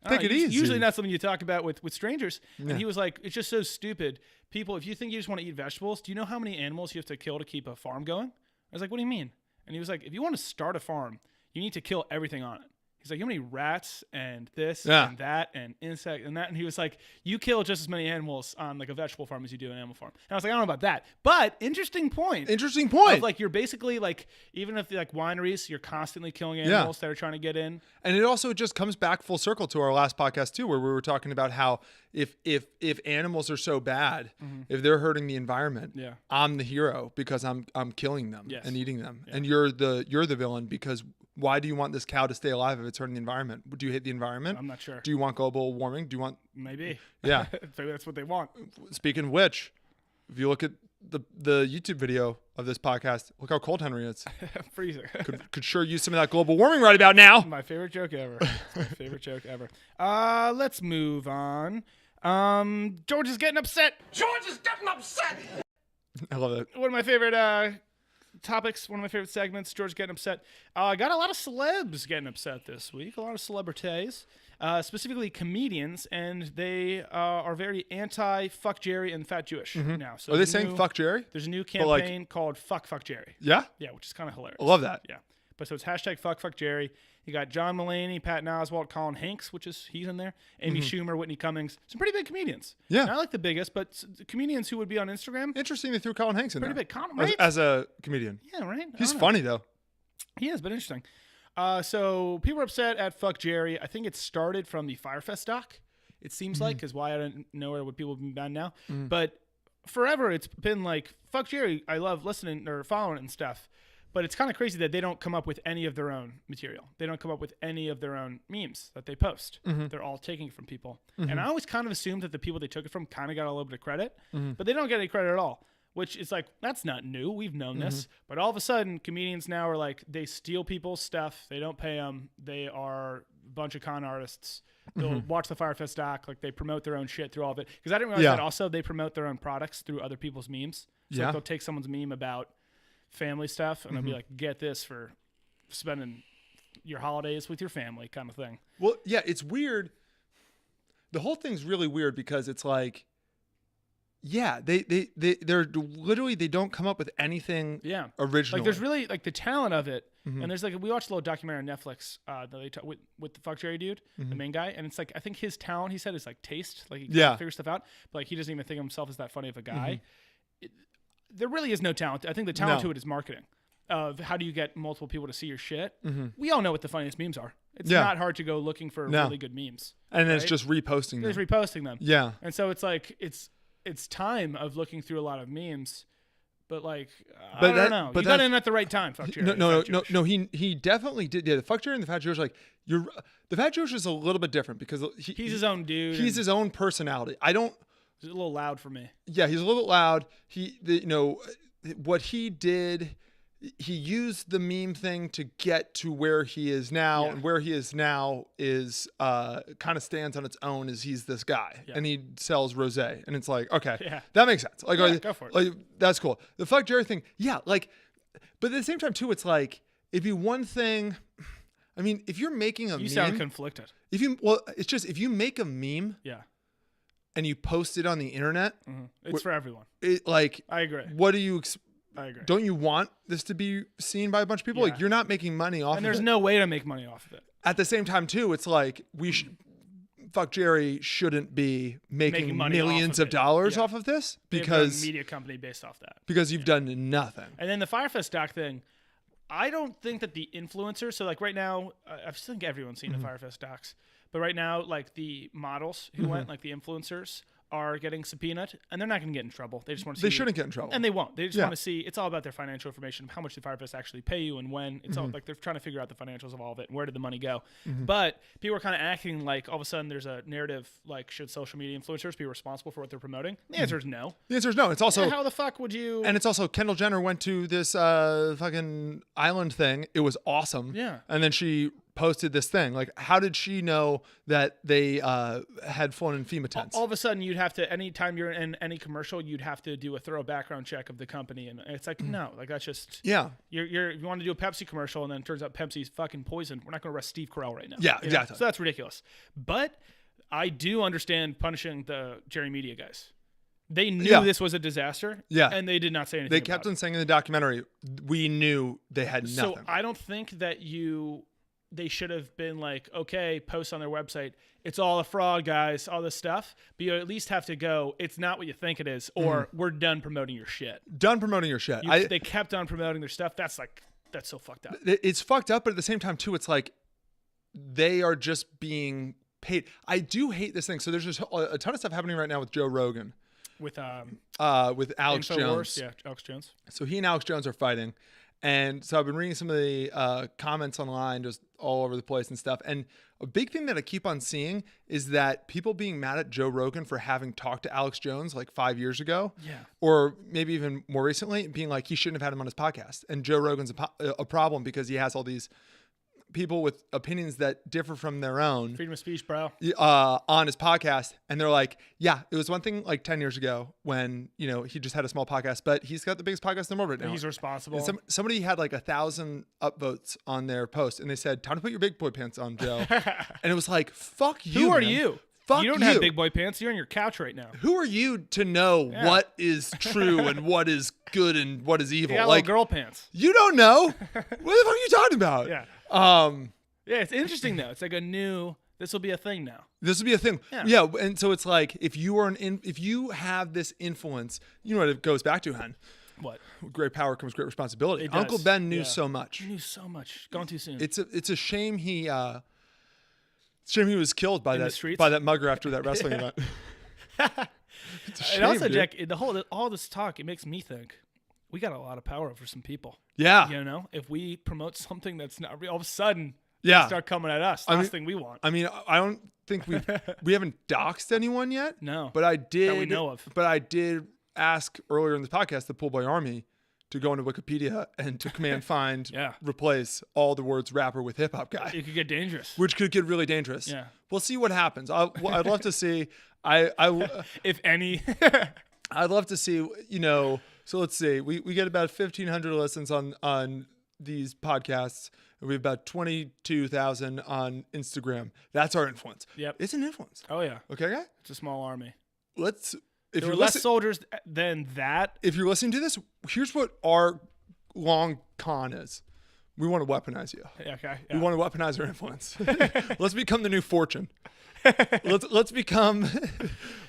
Take it easy. Usually not something you talk about with strangers. Yeah. And he was like, it's just so stupid. People, if you think you just want to eat vegetables, do you know how many animals you have to kill to keep a farm going? I was like, what do you mean? And he was like, if you want to start a farm, you need to kill everything on it. He's like, you know how many rats and this and that and insect and that? And he was like, you kill just as many animals on like a vegetable farm as you do an animal farm. And I was like, I don't know about that. But interesting point. Of like, you're basically like, even if like wineries, you're constantly killing animals that are trying to get in. And it also just comes back full circle to our last podcast too, where we were talking about how if animals are so bad, if they're hurting the environment, I'm the hero because I'm killing them and eating them. And you're the villain because why do you want this cow to stay alive if it's hurting the environment? Do you hate the environment? I'm not sure. Do you want global warming? Do you want... Maybe. Yeah. Maybe that's what they want. Speaking of which, if you look at the YouTube video of this podcast, look how cold Henry is. Freezer. Could sure use some of that global warming right about now. My favorite joke ever. Let's move on. George is getting upset. I love that. One of my favorite topics, one of my favorite segments, George getting upset. I got a lot of celebs getting upset this week, a lot of celebrities, specifically comedians, and they are very anti-fuck Jerry and fat Jewish now. So are they saying fuck Jerry? There's a new campaign called Fuck Jerry. Yeah? Yeah, which is kind of hilarious. I love that. Yeah. But so it's hashtag Fuck Jerry. You got John Mulaney, Patton Oswalt, Colin Hanks, he's in there, Amy Schumer, Whitney Cummings. Some pretty big comedians. Yeah. Not like the biggest, but comedians who would be on Instagram. Interesting they threw Colin Hanks in Pretty there. big. Right? As a comedian. Yeah, right? He's funny, though. He is, but interesting. So people are upset at Fuck Jerry. I think it started from the Firefest doc, it seems like, because why I don't know where would people be banned now. But forever it's been like, Fuck Jerry, I love listening or following it and stuff. But it's kind of crazy that they don't come up with any of their own material. They don't come up with any of their own memes that they post. They're all taking it from people. And I always kind of assumed that the people they took it from kind of got a little bit of credit, but they don't get any credit at all, which is like, that's not new. We've known this. But all of a sudden, comedians now are like, they steal people's stuff. They don't pay them. They are a bunch of con artists. They'll watch the Firefest doc. Like, they promote their own shit through all of it. Because I didn't realize that also they promote their own products through other people's memes. So like, they'll take someone's meme about family stuff and I'll be like, get this for spending your holidays with your family kind of thing. Well, yeah, it's weird. The whole thing's really weird because it's like, yeah, they're literally, they don't come up with anything original. Like there's really like the talent of it. And there's like, we watched a little documentary on Netflix that they with the Fuck Jerry dude, the main guy. And it's like, I think his talent, he said, is like taste. Like he can figure stuff out. But like he doesn't even think of himself as that funny of a guy. There really is no talent. I think the talent to it is marketing. Of how do you get multiple people to see your shit? We all know what the funniest memes are. It's not hard to go looking for really good memes. And then it's just reposting them. Just reposting them. Yeah. And so it's like, it's time of looking through a lot of memes, but like, I don't know. But you got in at the right time, Fuck Jerry. No. He definitely did. Yeah, the Fuck Jerry and the Fat Jewish, like the Fat Jewish is a little bit different because he's his own dude. He's his own personality. He's a little loud for me. Yeah, he's a little bit loud. What he did, he used the meme thing to get to where he is now, and where he is now is kind of stands on its own as he's this guy, and he sells rosé, and it's like, okay, that makes sense. Like, go for it. Like, that's cool. The Fuck Jerry thing, like, but at the same time too, it's like if you one thing, I mean, if you're making a meme, you sound conflicted. It's just if you make a meme, and you post it on the internet, it's for everyone. I agree. What do you? I agree. Don't you want this to be seen by a bunch of people? Like, you're not making money off of it. And there's no way to make money off of it. At the same time, too, it's like Fuck Jerry shouldn't be making millions of dollars off of this because a media company based off that. Because you've done nothing. And then the Firefest doc thing, I don't think that the influencers, so like right now, I think everyone's seen the Firefest docs, but right now, like the models who went, like the influencers, are getting subpoenaed, and they're not going to get in trouble. They just want to see. They shouldn't get in trouble. And they won't. They just want to see. It's all about their financial information, how much the Firefest actually pay you and when. It's all like they're trying to figure out the financials of all of it and where did the money go. But people are kind of acting like all of a sudden there's a narrative like, should social media influencers be responsible for what they're promoting? The answer is no. The answer is no. It's also how the fuck would you? And it's also Kendall Jenner went to this fucking island thing. It was awesome. Yeah. And then she posted this thing. Like, how did she know that they had flown in FEMA tents? All of a sudden, you'd have to, anytime you're in any commercial, you'd have to do a thorough background check of the company. And it's like, no, like that's just, you want to do a Pepsi commercial and then it turns out Pepsi's fucking poison. We're not going to arrest Steve Carell right now. Yeah, exactly. So that's ridiculous. But I do understand punishing the Jerry Media guys. They knew this was a disaster. Yeah. And they did not say anything. They kept on saying in the documentary, we knew they had nothing. So I don't think that they should have been like, okay, post on their website, it's all a fraud, guys, all this stuff. But you at least have to go, it's not what you think it is, or we're done promoting your shit. Done promoting your shit. They kept on promoting their stuff. That's so fucked up. It's fucked up, but at the same time, too, it's like they are just being paid. I do hate this thing. So there's just a ton of stuff happening right now with Joe Rogan. With Alex Jones. Yeah, Alex Jones. So he and Alex Jones are fighting. And so I've been reading some of the comments online just all over the place and stuff. And a big thing that I keep on seeing is that people being mad at Joe Rogan for having talked to Alex Jones like 5 years ago. Yeah. Or maybe even more recently, being like, he shouldn't have had him on his podcast. And Joe Rogan's a problem because he has all these people with opinions that differ from their own. Freedom of speech, bro. On his podcast. And they're like, yeah, it was one thing like 10 years ago when, he just had a small podcast, but he's got the biggest podcast in the world right now. He's responsible. And somebody had like 1,000 upvotes on their post and they said, time to put your big boy pants on, Joe. And it was like, fuck you. Who are man. you? Fuck you. You don't have big boy pants. You're on your couch right now. Who are you to know what is true and what is good and what is evil? You got like girl pants. You don't know. What the fuck are you talking about? Yeah. Yeah, it's interesting though. It's like this will be a thing now. This will be a thing. Yeah. And so it's like, if you have this influence, you know what it goes back to, Hen? What? With great power comes great responsibility. Uncle Ben knew so much. He knew so much. Gone too soon. It's a shame he was killed by that mugger after that wrestling event. It's a shame, and also, dude. Jack, all this talk, it makes me think we got a lot of power over some people. Yeah. If we promote something that's not real, all of a sudden, start coming at us. Last thing we want. I mean, I don't think we haven't doxed anyone yet. No. But I did. That we know of. But I did ask earlier in the podcast the Pool Boy Army to go into Wikipedia and to command find replace all the words rapper with hip hop guy. It could get dangerous. Which could get really dangerous. Yeah. We'll see what happens. I'd love to see. If any. I'd love to see. So let's see. We get about 1,500 listens on these podcasts. We have about 22,000 on Instagram. That's our influence. Yep. It's an influence. Oh yeah. Okay, guy? It's a small army. If There you're were less soldiers than that. If you're listening to this, here's what our long con is. We want to weaponize you. Okay. We want to weaponize our influence. Let's become the new Fortune. let's become.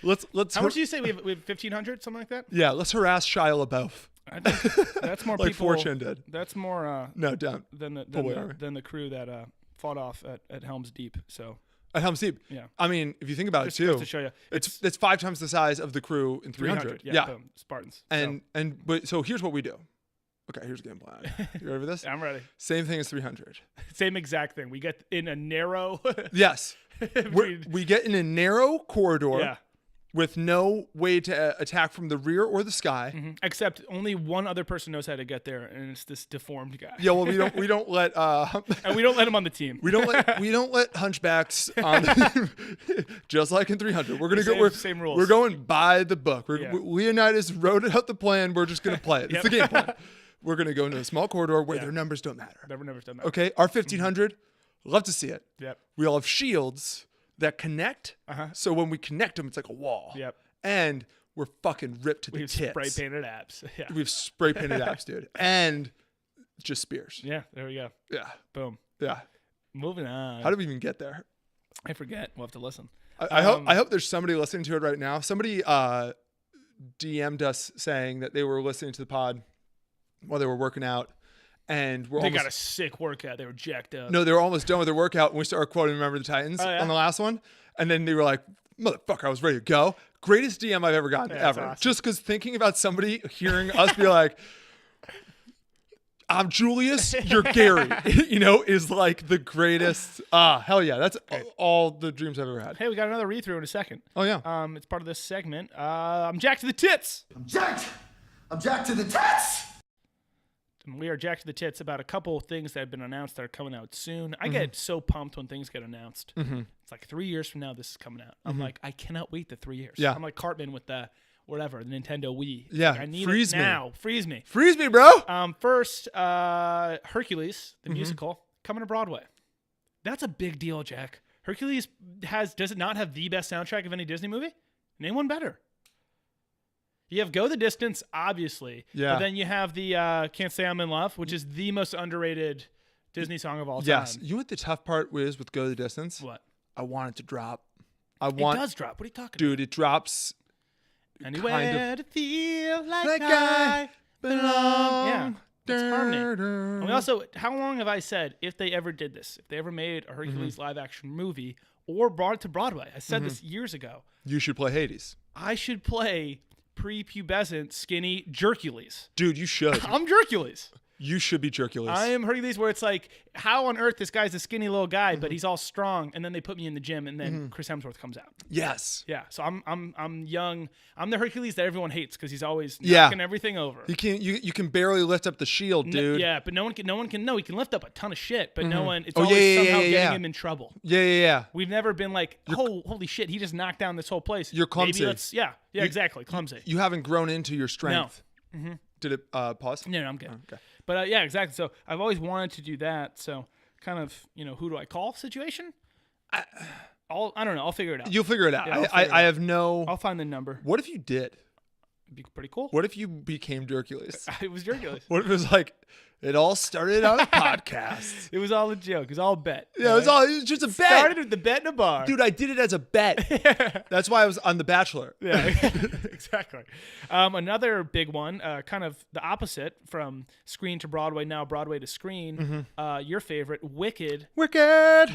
Let's. How much do you say we have 1,500, something like that? Yeah, let's harass Shia LaBeouf. I think that's more like people. Fortune did. That's more. No, don't. Than the crew that fought off at Helm's Deep. So. At Helm's Deep. Yeah. I mean, if you think about just it too, to show you, it's 5 times the size of the crew in 300. Yeah. Boom, Spartans. But so here's what we do. Okay, here's the game plan. You ready for this? I'm ready. Same thing as 300. Same exact thing. We get in a narrow. Yes. We get in a narrow corridor. Yeah. With no way to attack from the rear or the sky. Mm-hmm. Except only one other person knows how to get there, and it's this deformed guy. Yeah, well, we don't let and we don't let him on the team. we don't let hunchbacks on the, just like in 300. We're gonna same rules. We're going by the book. Leonidas wrote out the plan. We're just gonna play it. It's the game plan. We're gonna go into a small corridor where their numbers don't matter. Their numbers don't matter. Okay, our 1,500. Love to see it. Yep. We all have shields that connect. So when we connect them, it's like a wall. Yep. And we're fucking ripped to the We've tits. spray painted abs. Yeah. We've spray painted abs, dude. And just spears. Yeah. There we go. Yeah. Boom. Yeah. Moving on. How did we even get there? I forget. We'll have to listen. I hope there's somebody listening to it right now. Somebody DM'd us saying that they were listening to the pod while they were working out. And they got a sick workout. They were jacked up. No, they were almost done with their workout when we started quoting Remember the Titans on the last one. And then they were like, motherfucker, I was ready to go. Greatest DM I've ever gotten, ever. Awesome. Just because thinking about somebody hearing us be like, I'm Julius, you're Gary, is like the greatest. Hell yeah. That's all the dreams I've ever had. Hey, we got another read-through in a second. Oh, yeah. It's part of this segment. I'm jacked to the tits. I'm jacked to the tits! We are jacked to the tits about a couple of things that have been announced that are coming out soon. I get so pumped when things get announced. It's like 3 years from now, this is coming out. I'm like, I cannot wait the 3 years. Yeah. I'm like Cartman with the whatever, the Nintendo Wii. Yeah. Like, I need Freeze it me. now. Freeze me. Freeze me, bro. First, Hercules, the musical, coming to Broadway. That's a big deal, Jack. Hercules does it not have the best soundtrack of any Disney movie? Name one better. You have Go the Distance, obviously. Yeah. But then you have the Can't Say I'm in Love, which is the most underrated Disney song of all time. Yes. You know what the tough part is with Go the Distance? What? I want it to drop. It does drop. What are you talking Dude, it drops. Anywhere to feel like I belong. Yeah. It's harmony. And we also, how long have I said, if they ever did this, if they ever made a Hercules live action movie or brought it to Broadway, I said this years ago. You should play Hades. I should play prepubescent, skinny Hercules. Dude, you should. I'm Hercules. You should be Hercules. I am Hercules, where it's like, how on earth this guy's a skinny little guy, but he's all strong, and then they put me in the gym, and then Chris Hemsworth comes out. Yes. Yeah, so I'm young. I'm the Hercules that everyone hates because he's always knocking everything over. You can barely lift up the shield, dude. Yeah, but no one can know. He can lift up a ton of shit, but no one. It's Oh, always yeah, somehow yeah, getting yeah. him in trouble. Yeah. We've never been like, oh, holy shit, he just knocked down this whole place. You're clumsy. Maybe let's, exactly, clumsy. You haven't grown into your strength. No. Did it pause? No, I'm good. Oh, okay. But yeah, exactly. So I've always wanted to do that. So kind of, who do I call situation? I don't know. I'll figure it out. You'll figure it out. Yeah, I have no. I'll find the number. What if you did? It'd be pretty cool. What if you became Hercules? It was Hercules. What if it was like, it all started on a podcast? It was all a joke. It was all a bet. Yeah, it was just a bet. Started with the bet in a bar. Dude, I did it as a bet. That's why I was on The Bachelor. Yeah, exactly. Another big one, kind of the opposite from screen to Broadway, now Broadway to screen. Your favorite, Wicked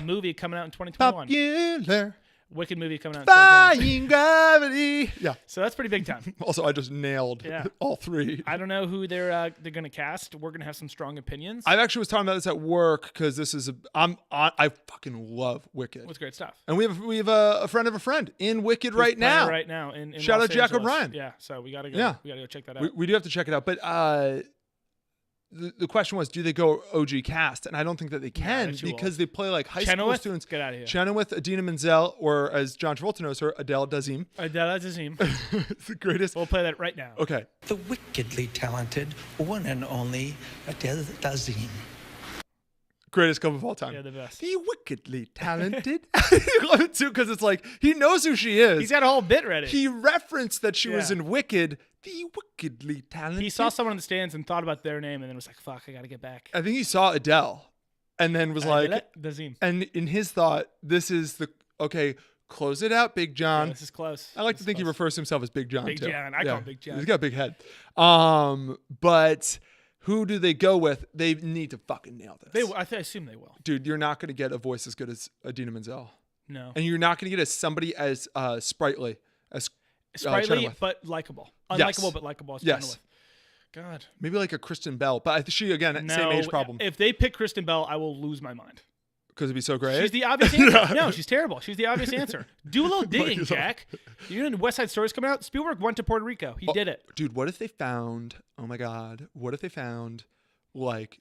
movie coming out in 2021. Popular. Wicked movie coming out in 2021. Defying gravity. Yeah. So that's pretty big time. Also, I just nailed all three. I don't know who they're going to cast. We're going to have some strong opinions. I actually was talking about this at work because this is I fucking love Wicked. It's great stuff. And we have a friend of a friend in Wicked right now. Right now in Shout Los out Jack Angeles. O'Brien. Yeah, so we got to go. Yeah. We got to go check that out. We do have to check it out, but the question was, do they go OG cast? And I don't think that they can they're too because old. they play like high Chenoweth? school students. Get outta here. Chenoweth, Idina Menzel, or as John Travolta knows her, Adele Dazeem. Adele Dazeem. It's the greatest. We'll play that right now. Okay. The wickedly talented one and only Adele Dazeem. Greatest clip of all time. Yeah, the best. The wickedly talented. I love it too because it's like he knows who she is. He's got a whole bit ready. He referenced that she was Yeah. in Wicked. The wickedly talented. He saw someone in the stands and thought about their name and then was like, fuck, I got to get back. I think he saw Adele, and then was like, Dazeem. and in his thought, this is the okay. Close it out, Big John. Yeah, this is close. I like to think he refers to himself as Big John. Big too. John. I call him Big John. He's got a big head. But who do they go with? They need to fucking nail this. I assume they will. Dude, you're not going to get a voice as good as Idina Menzel. No. And you're not going to get somebody as sprightly as Sprightly, Chenoweth. but likable. Yes. Unlikable, but likable. As Yes. Chenoweth. God. Maybe like a Kristen Bell, but I think she again No, same age problem if they pick Kristen Bell, I will lose my mind. because it'd be so great. She's the obvious answer. No, she's terrible. She's the obvious answer. Do a little digging, yourself. Jack. You know, West Side Story's coming out. Spielberg went to Puerto Rico. He did it. Dude, what if they found? Oh my God, what if they found like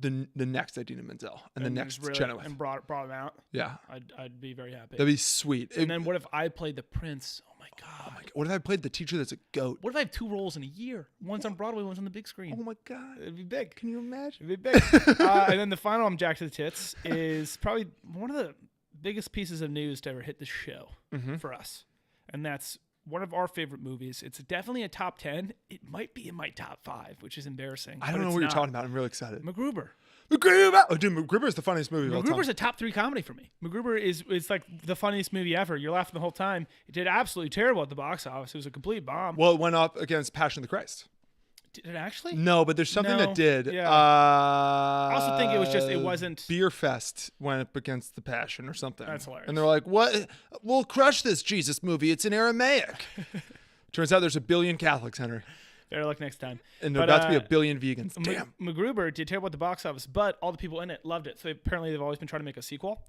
the next Idina Menzel and the next really, Chenoweth? and brought him out. Yeah, I'd be very happy. that'd be sweet. And then what if I played the Prince? Oh my God. What if I played the teacher that's a goat? What if I have 2 roles in a year? One's on Broadway, one's on the big screen. Oh my God, It'd be big. can you imagine? It'd be big. And then the final I'm Jack to the Tits is probably one of the biggest pieces of news to ever hit the show for us. And that's one of our favorite movies. It's definitely a top 10. It might be in my top 5, which is embarrassing. I don't know what you're talking about. I'm really excited. MacGruber. MacGruber! Oh, dude, MacGruber is the funniest movie of all time. MacGruber's a top 3 comedy for me. MacGruber is like the funniest movie ever. You're laughing the whole time. It did absolutely terrible at the box office. It was a complete bomb. Well, it went up against Passion of the Christ. Did it actually? No, but there's something No, that did. yeah. I also think it Uh, wasn't. Beer Fest went up against the Passion or something. That's hilarious. And they're like, "What? We'll crush this Jesus movie. It's in Aramaic." Turns out there's a billion Catholics, Henry, Better luck next time. and there's But, about to be a billion vegans. Damn. MacGruber did terrible at the box office, but all the people in it loved it. So apparently they've always been trying to make a sequel.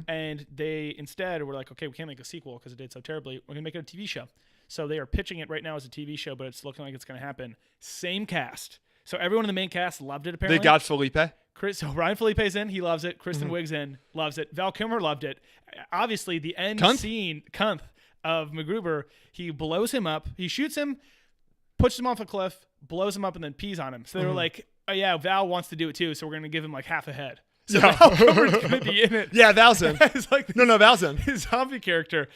And they instead were like, okay, we can't make a sequel because it did so terribly. We're going to make it a TV show. So they are pitching it right now as a TV show, but it's looking like it's going to happen. Same cast. So everyone in the main cast loved it, apparently. They got Felipe. So Ryan Felipe's in. He loves it. Kristen Wiig's in. Loves it. Val Kilmer loved it. Obviously, the end scene, Kunth, of MacGruber, he blows him up. He shoots him, pushes him off a cliff, blows him up, and then pees on him. So they were like, oh, yeah, Val wants to do it too, so we're going to give him like half a head. So Val Kilmer's going to be in it. Yeah, Val's in. It's like No, Val's in. his zombie character.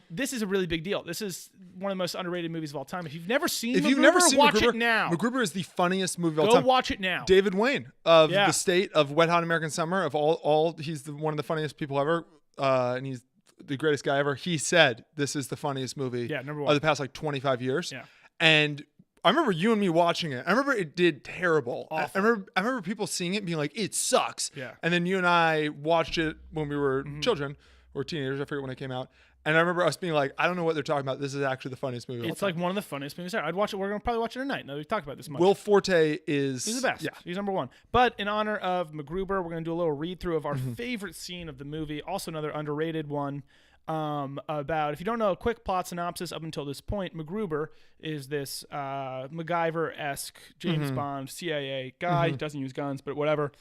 This is a really big deal. This is one of the most underrated movies of all time. If you've never seen MacGruber, watch MacGruber, it now. MacGruber is the funniest movie of all Go time. watch it now. David Wayne of Yeah. The State, of Wet Hot American Summer, of all he's one of the funniest people ever, and he's the greatest guy ever. He said this is the funniest movie number of one. the past like 25 years. Yeah. And I remember you and me watching it. I remember it did terrible. I Awful. remember people seeing it and being like, it sucks. Yeah. And then you and I watched it when we were children or teenagers. I forget when it came out. And I remember us being like, I don't know what they're talking about. This is actually the funniest movie of all It's time. like one of the funniest movies ever. I'd watch it. We're going to probably watch it tonight. Now we've talked about this much. Will Forte is... He's the best. Yeah. He's number 1. But in honor of MacGruber, we're going to do a little read through of our favorite scene of the movie. Also another underrated one. About, if you don't know, a quick plot synopsis up until this point, MacGruber is this MacGyver-esque James Bond CIA guy. He doesn't use guns, but whatever.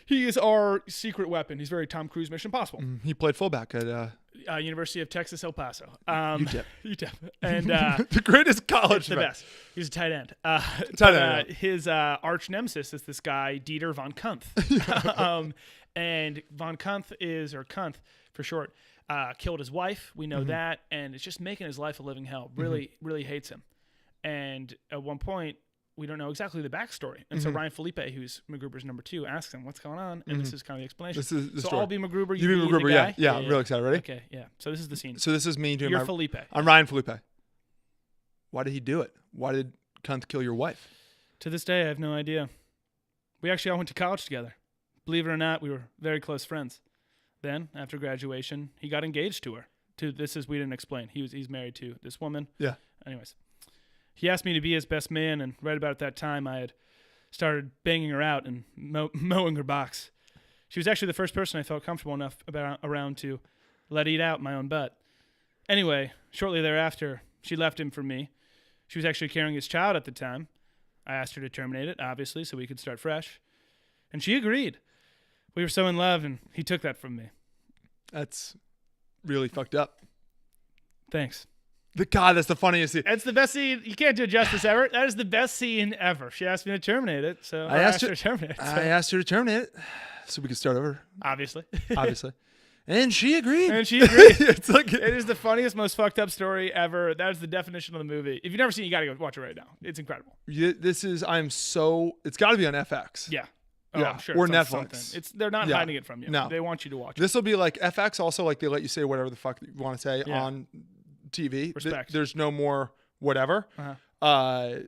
He is our secret weapon. He's very Tom Cruise Mission Impossible. He played fullback at... University of Texas, El Paso. UTEP. UTEP. And the greatest college the man. best. He's a tight end. His arch nemesis is this guy, Dieter von Kunth. And von Kunth or Kunth for short, killed his wife. We know that. And it's just making his life a living hell. Really, really hates him. And at one point, we don't know exactly the backstory. And so Ryan Felipe, who's MacGruber's number 2, asks him, what's going on? And this is kind of the explanation. This is the so story. I'll be MacGruber, You be the MacGruber, guy? yeah. I'm really excited. Ready? Okay, yeah. So this is the scene. So this is me doing You're Felipe. I'm Ryan Felipe. Why did he do it? Why did Kunth kill your wife? To this day, I have no idea. We actually all went to college together. Believe it or not, we were very close friends. Then, after graduation, he got engaged to her. We didn't explain. He's married to this woman. Yeah. Anyways, he asked me to be his best man, and right about that time, I had started banging her out and mowing her box. She was actually the first person I felt comfortable enough around to let eat out my own butt. Anyway, shortly thereafter, she left him for me. She was actually carrying his child at the time. I asked her to terminate it, obviously, so we could start fresh. And she agreed. We were so in love, and he took that from me. That's really fucked up. Thanks. God, that's the funniest scene. That's the best scene. You can't do justice ever. That is the best scene ever. She asked me to terminate it, so I asked her to terminate it. I asked her to terminate it so we could start over. Obviously. And she agreed. It's like it is the funniest, most fucked up story ever. That is the definition of the movie. If you've never seen it, you got to go watch it right now. It's incredible. It's got to be on FX. Yeah. Oh, yeah. I'm sure. Or it's on Netflix. Something. They're not hiding it from you. No. They want you to watch it. This will be like FX also, like they let you say whatever the fuck you want to say on TV. Respect. There's no more whatever. Uh-huh.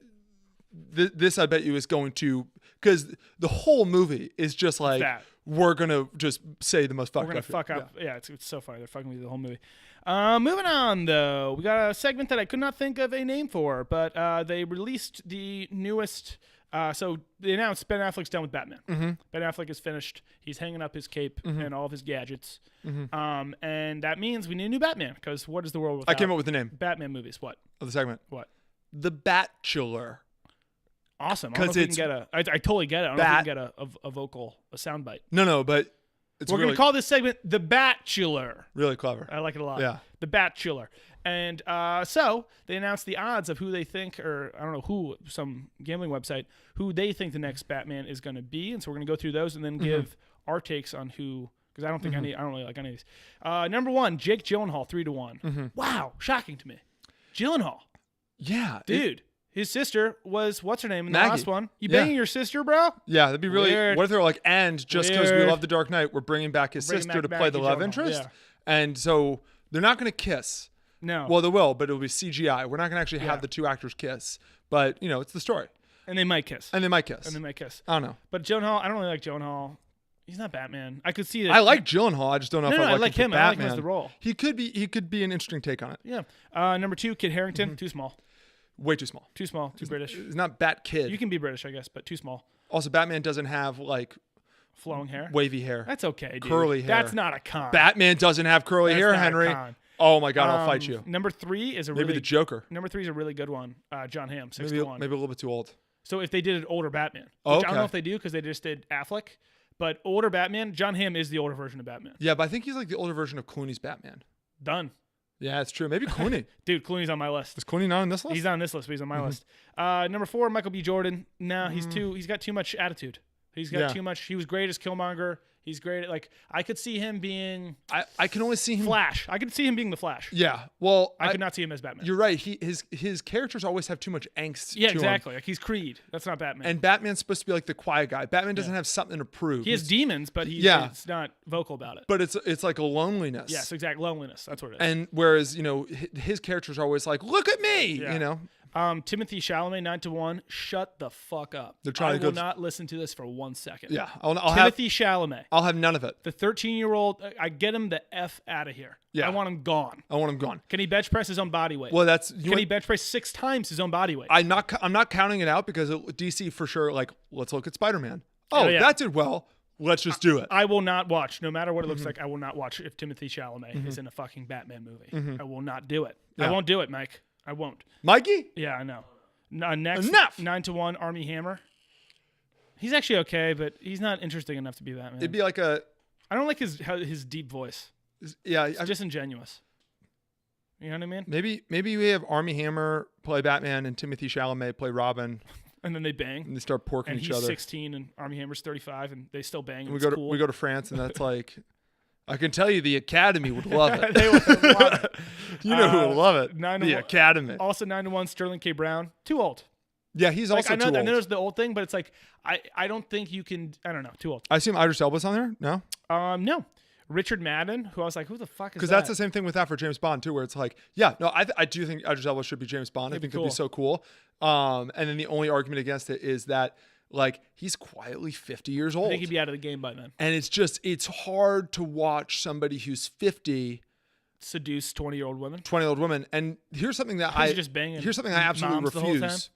This I bet you is going to, because the whole movie is just like we're gonna just say the most fucked up. We're gonna fuck up. Yeah, it's so funny. They're fucking with the whole movie. Moving on though, we got a segment that I could not think of a name for, but they released the newest. So they announced Ben Affleck's done with Batman. Mm-hmm. Ben Affleck is finished. He's hanging up his cape and all of his gadgets. Mm-hmm. And that means we need a new Batman, because what is the world without? I came up with the name. Batman movies. What? Of the segment. What? The Batchiller. Awesome. I don't know if we can get I totally get it. I don't know if we can get a vocal, a soundbite. No, but we're going to call this segment The Batchiller. Really clever. I like it a lot. Yeah. The Batchiller. And so they announced the odds of who they think, or I don't know who, some gambling website, who they think the next Batman is going to be. And so we're going to go through those and then give our takes on who, because I don't think I don't really like any of these. Number one, Jake Gyllenhaal, 3-1. Wow. Shocking to me. Gyllenhaal. Yeah. Dude. His sister was, what's her name in the Maggie. last one? You banging your sister, bro? Yeah, that'd be really Weird. What if they're like, and just because we love The Dark Knight, we're bringing back his sister to play the love interest? Yeah. And so they're not going to kiss. No. Well, they will, but it'll be CGI. We're not going to actually have the two actors kiss. But, it's the story. And they might kiss. And they might kiss. I don't know. But Gyllenhaal, I don't really like Gyllenhaal. He's not Batman. I could see that. I like Gyllenhaal. I just don't know if I like him. I like him as the role. He could be an interesting take on it. Yeah. Number two, Kit Harington, too small. Way too small. Too small. Too British. He's not Bat Kid. You can be British, I guess, but too small. Also, Batman doesn't have like flowing hair, wavy hair. That's okay, dude. Curly hair. That's not a con. Batman doesn't have curly hair, Henry. Oh my God, I'll fight you. Number three is maybe the Joker. Number three is a really good one. John Hamm, 6-1. Maybe a little bit too old. So if they did an older Batman, which I don't know if they do because they just did Affleck, but older Batman, John Hamm is the older version of Batman. Yeah, but I think he's like the older version of Clooney's Batman. Done. Yeah, it's true. Maybe Clooney. Dude, Clooney's on my list. Is Clooney not on this list? He's on this list, but he's on my list. Number four, Michael B. Jordan. No, he's got too much attitude. He's got too much. He was great as Killmonger. He's great at, I could see him being I can only see him Flash. I could see him being the Flash. Yeah. Well, I could not see him as Batman. You're right. His characters always have too much angst. Yeah, to exactly. him. Like he's Creed. That's not Batman. And Batman's supposed to be like the quiet guy. Batman doesn't have something to prove. He has demons, but he's not vocal about it. But it's like a loneliness. Yes, exactly. Loneliness. That's what it is. And whereas, his characters are always like, look at me, Timothy Chalamet, 9-1. Shut the fuck up. They're trying to I will not listen to this for 1 second. Yeah. Timothy Chalamet. I'll have none of it. The 13-year-old, I get him the F out of here. Yeah. I want him gone. Can he bench press his own body weight? Well, Can he bench press 6 times his own body weight? I'm not counting it out because DC for sure, let's look at Spider-Man. Oh, that did well. Let's just do it. I will not watch, no matter what it looks like, I will not watch if Timothy Chalamet is in a fucking Batman movie. I will not do it. Yeah. I won't do it, Mike. I won't. Mikey? Yeah, I know. Next, Enough. 9-1, Armie Hammer. He's actually okay, but he's not interesting enough to be Batman. It'd be like I don't like his deep voice. Yeah, it's disingenuous. You know what I mean? Maybe we have Armie Hammer play Batman and Timothy Chalamet play Robin. And then they bang. And they start porking each other. And he's 16 and Armie Hammer's 35 and they still bang. And we go to France and that's like, I can tell you the Academy would love it. They would love it. You know who would love it? The Academy. Also 9-1, Sterling K. Brown. Too old. Yeah, he's also too old. I know there's the old thing, but it's like, I don't think you can, I don't know, too old. I assume Idris Elba's on there? No? No. Richard Madden, who I was like, who the fuck is that? Because that's the same thing with that for James Bond too, where it's like, I do think Idris Elba should be James Bond. I think it'd be so cool. And then the only argument against it is that he's quietly 50 years old. I think he'd be out of the game by then. And it's hard to watch somebody who's 50 seduce 20-year-old women. 20-year-old women. And here's something that I absolutely refuse.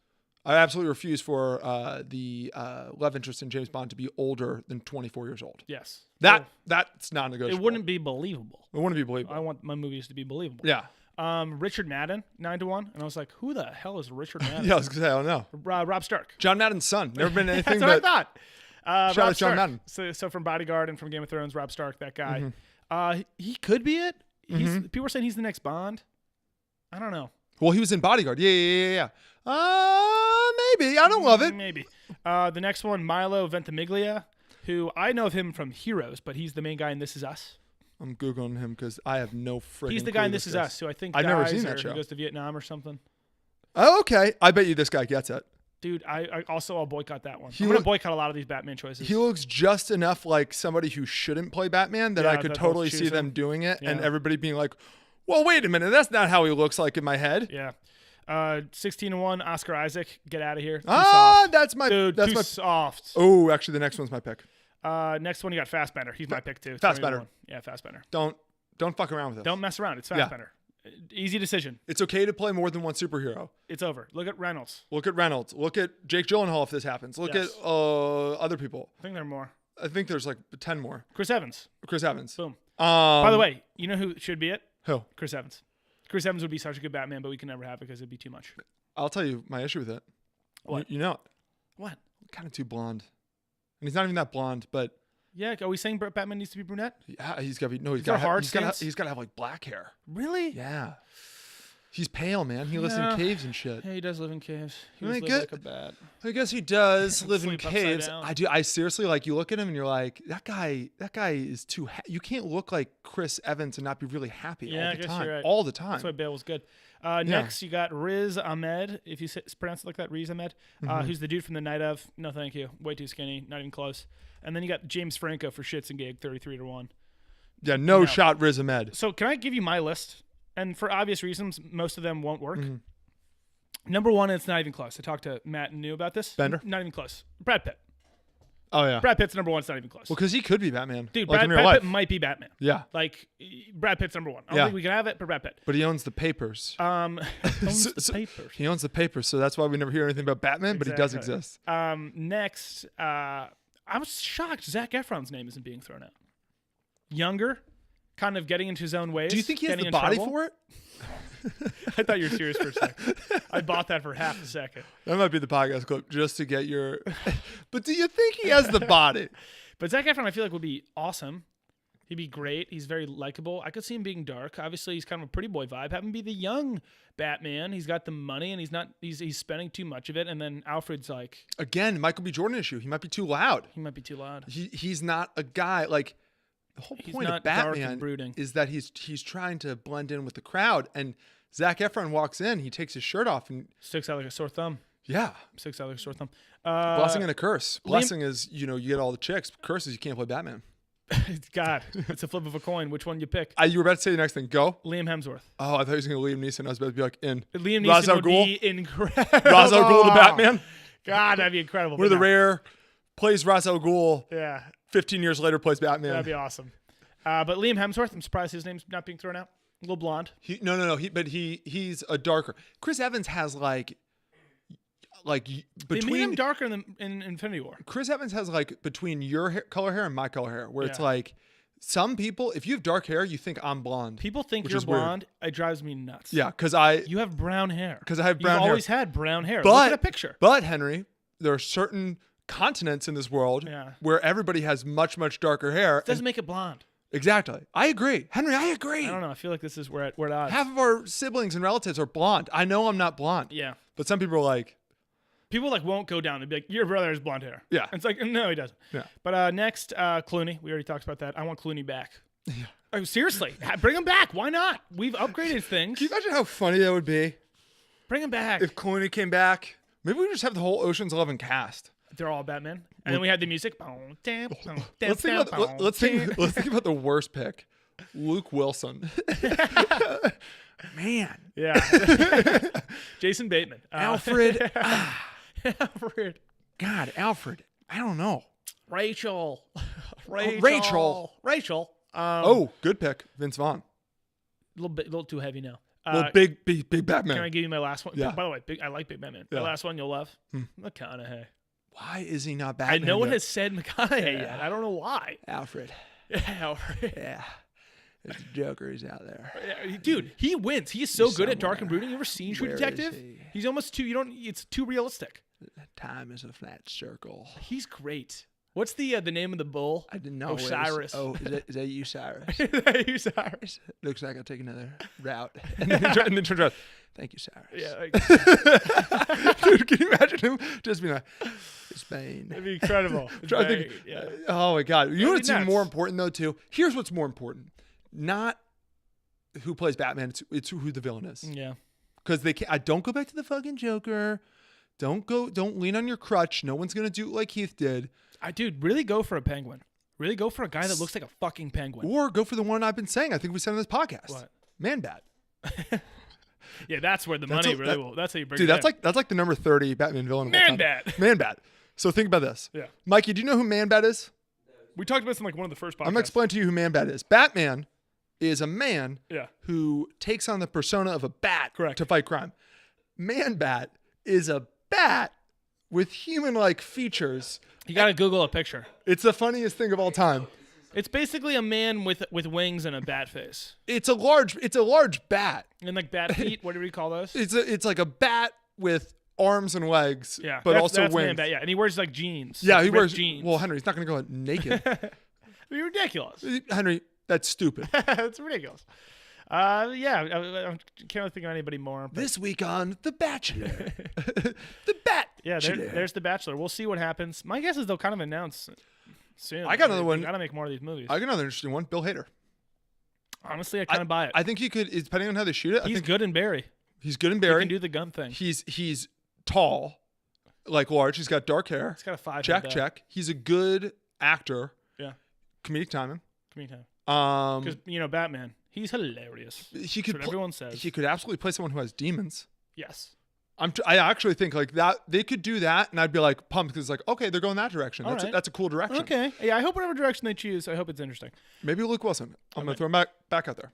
I absolutely refuse for the love interest in James Bond to be older than 24 years old. Yes. That's not negotiable. It wouldn't be believable. It wouldn't be believable. I want my movies to be believable. Yeah. Richard Madden 9-1, and I was like, who the hell is Richard Madden? Yeah, I was gonna say I don't know. Rob Stark. John Madden's son. Never been anything. That's what but I thought. shout out Rob John Stark. Madden. So from Bodyguard and from Game of Thrones, Rob Stark, that guy. He could be it. People are saying he's the next Bond. I don't know. Well, he was in Bodyguard. Yeah. Maybe. I don't love it. Maybe. The next one, Milo Ventimiglia, who I know of him from Heroes, but he's the main guy in This Is Us. I'm Googling him because I have no freaking He's the guy in This Is Us, who I think I've never dies seen that or show. he goes to Vietnam or something. Oh, okay. I bet you this guy gets it. Dude, I'll boycott that one. I'm going to boycott a lot of these Batman choices. He looks just enough like somebody who shouldn't play Batman that I could that totally they'll see choose them him. doing it and Yeah. everybody being like, well, wait a minute. That's not how he looks like in my head. Yeah. 16-1, Oscar Isaac. Get out of here. Too soft. That's my Dude, that's too my soft. Oh, actually the next one's my pick. Next one, you got Fassbender. He's my pick, too. Fassbender. 21. Yeah, Fassbender. Don't fuck around with it. Don't mess around. It's Fassbender. Easy decision. It's okay to play more than one superhero. It's over. Look at Reynolds. Look at Reynolds. Look at Jake Gyllenhaal if this happens. Look Yes. at other people. I think there are more. I think there's like 10 more. Chris Evans. Chris Evans. Boom. By the way, you know who should be it? Who? Chris Evans. Chris Evans would be such a good Batman, but we can never have it because it'd be too much. I'll tell you my issue with it. What? You know it. What? Kind of too blonde. And he's not even that blonde, but Yeah, are we saying Batman needs to be brunette? yeah, he's got to be. No, there hard he's stance? got to have like black hair. Really? Yeah. He's pale, man. He lives in caves and shit. Yeah, he does live in caves. He I was mean, live good. like a bat. I guess he does live in Sleep upside caves. down. I do. I seriously like. You look at him and you're like, that guy is too. You can't look like Chris Evans and not be really happy Yeah, I all the guess time. you're right. All the time. That's why Bale was good. Next, you got Riz Ahmed, if you pronounce it like that, Riz Ahmed, who's the dude from The Night Of. No, thank you. Way too skinny. Not even close. And then you got James Franco for shits and gig, 33-1. Yeah, no shot, Riz Ahmed. So can I give you my list? And for obvious reasons, most of them won't work. Number one, it's not even close. I talked to Matt and New about this. Bender? Not even close. Brad Pitt. Oh yeah. Brad Pitt's number one. It's not even close. Well, because he could be Batman. Dude, like in real Brad life. Pitt might be Batman. Yeah. Like, Brad Pitt's number one. I don't think we can have it, but Brad Pitt. But he owns the papers. Owns the papers. He owns the papers, so that's why we never hear anything about Batman. But he does Exactly. exist. Next, I was shocked Zac Efron's name isn't being thrown out. Younger, kind of getting into his own ways. Do you think he has getting the in body trouble. for it? I thought you were serious for a second. I bought that for half a second. That might be the podcast clip just to get your. But do you think he has the body? But Zac Efron, I feel like, would be awesome. He'd be great. He's very likable. I could see him being dark. Obviously, he's kind of a pretty boy vibe. Have him be the young Batman. He's got the money, and he's spending too much of it. And then Alfred's like, Again, Michael B. Jordan issue. He might be too loud. he might be too loud. He's not a guy like. The whole He's point not of dark and Batman brooding. is that he's trying to blend in with the crowd, and Zac Efron walks in, he takes his shirt off, and Sticks out like a sore thumb. yeah, Sticks out like a sore thumb. blessing and a curse. Blessing is you get all the chicks. Curse is you can't play Batman. God, it's a flip of a coin. Which one you pick? You were about to say the next thing. Go. Liam Hemsworth. Oh, I thought he was going to Liam Neeson. I was about to be like, in. Liam Ra's Neeson al would Ghul? be incredible. Ra's al Ghul, the Batman. God, that'd be incredible. One of the But no. rare plays Ra's al Ghul. Yeah, 15 years later plays Batman. that'd be awesome. But Liam Hemsworth, I'm surprised his name's not being thrown out. A little blonde. No. He's a darker. Chris Evans has like They made him between darker in Infinity War. Chris Evans has like between your color hair and my color hair, where it's Yeah. like some people, if you have dark hair, you think I'm blonde. People think which you're is weird. blonde. It drives me nuts. Yeah, because You have brown hair. I have brown You've hair. always had brown hair. But Look at a picture. But Henry, there are certain continents in this world Yeah. where everybody has much darker hair. It doesn't make it blonde. Exactly. I agree, Henry. I agree. I don't know. I feel like this is we're at odds. Half of our siblings and relatives are blonde. I know I'm not blonde. Yeah. But some people are like, People won't go down and be like, your brother has blonde hair. Yeah. And it's like, no, he doesn't. Yeah. But next, Clooney. We already talked about that. I want Clooney back. Yeah. Oh, seriously. Bring him back. Why not? We've upgraded things. can you imagine how funny that would be Bring him back. if Clooney came back? Maybe we just have the whole Ocean's 11 cast. They're all Batman. And then we had the music. Let's think about the worst pick. Luke Wilson. Man. Yeah. Jason Bateman. Alfred. Alfred. God, Alfred. I don't know. Rachel. Rachel. Oh, Good pick. Vince Vaughn. a little too heavy now. Big Batman. Can I give you my last one? Yeah. By the way, I like Big Batman. Yeah. The last one you'll love. McConaughey. Why is he not I Batman? no one yet? has said McConaughey yet. I don't know why. Alfred. Alfred. Yeah. It's Joker. He's out there. Dude, he wins. He is so He's good at dark and somewhere. brooding. You ever seen True Where is Detective? he? He's almost too. It's too realistic. Time is a flat circle. He's great. What's the name of the bull? I didn't know. Osiris. Is that you, Cyrus? Osiris. Looks like I'll take another route. And then turns around. Thank you, Cyrus. Yeah. Dude, can you imagine him just being like, Spain? That'd be incredible. Oh my God. You know what's even nuts. more important though too? Here's what's more important. Not who plays Batman, it's who the villain is. Yeah. Because they can't, don't go back to the fucking Joker. Don't lean on your crutch. No one's gonna do it like Heath did. Dude, really go for a penguin. Really go for a guy that looks like a fucking penguin. Or go for the one I've been saying. I think we said on this podcast. What? Man-Bat. Yeah, that's where the money really will. That's how you break Dude, it down. that's like the number 30 Batman villain. Man-Bat. Man-Bat. So think about this. Yeah. Mikey, do you know who Man-Bat is? We talked about this in like one of the first podcasts. I'm gonna explain to you who Man-Bat is. Batman is a man Yeah. who takes on the persona of a bat Correct. to fight crime. Man-Bat is a bat with human-like features. You got to Google a picture. It's the funniest thing of all time. It's basically a man with wings and a bat face. It's a large bat. And like bat feet, what do we call those? It's like a bat with arms and legs, Yeah. but that's also wings. Man-Bat, yeah. And he wears like jeans. Yeah, like he ripped wears jeans. Well, Henry, he's not going to go out naked. It'd be ridiculous. Henry, that's stupid. It's ridiculous. Yeah, I can't really think of anybody more. But This week on The Bachelor. The Bat. yeah, there's The Bachelor. We'll see what happens. My guess is they'll kind of announce soon. I got another one. Got to make more of these movies. I got another interesting one. Bill Hader. Honestly, I kind of buy it. I think he could, depending on how they shoot it. I He's think good in Barry. he's good in He Barry. can do the gun thing. He's tall, like large. He's got dark hair. He's got a 5. Check. He's a good actor. Yeah. Comedic timing. Because Batman, he's hilarious. He could. That's what everyone says. He could absolutely play someone who has demons. Yes. I actually think like that they could do that, and I'd be like pumped because like okay, they're going that direction. All That's right. that's a cool direction. Okay. Yeah, I hope whatever direction they choose, I hope it's interesting. Maybe Luke Wilson. I'm gonna throw him back out there.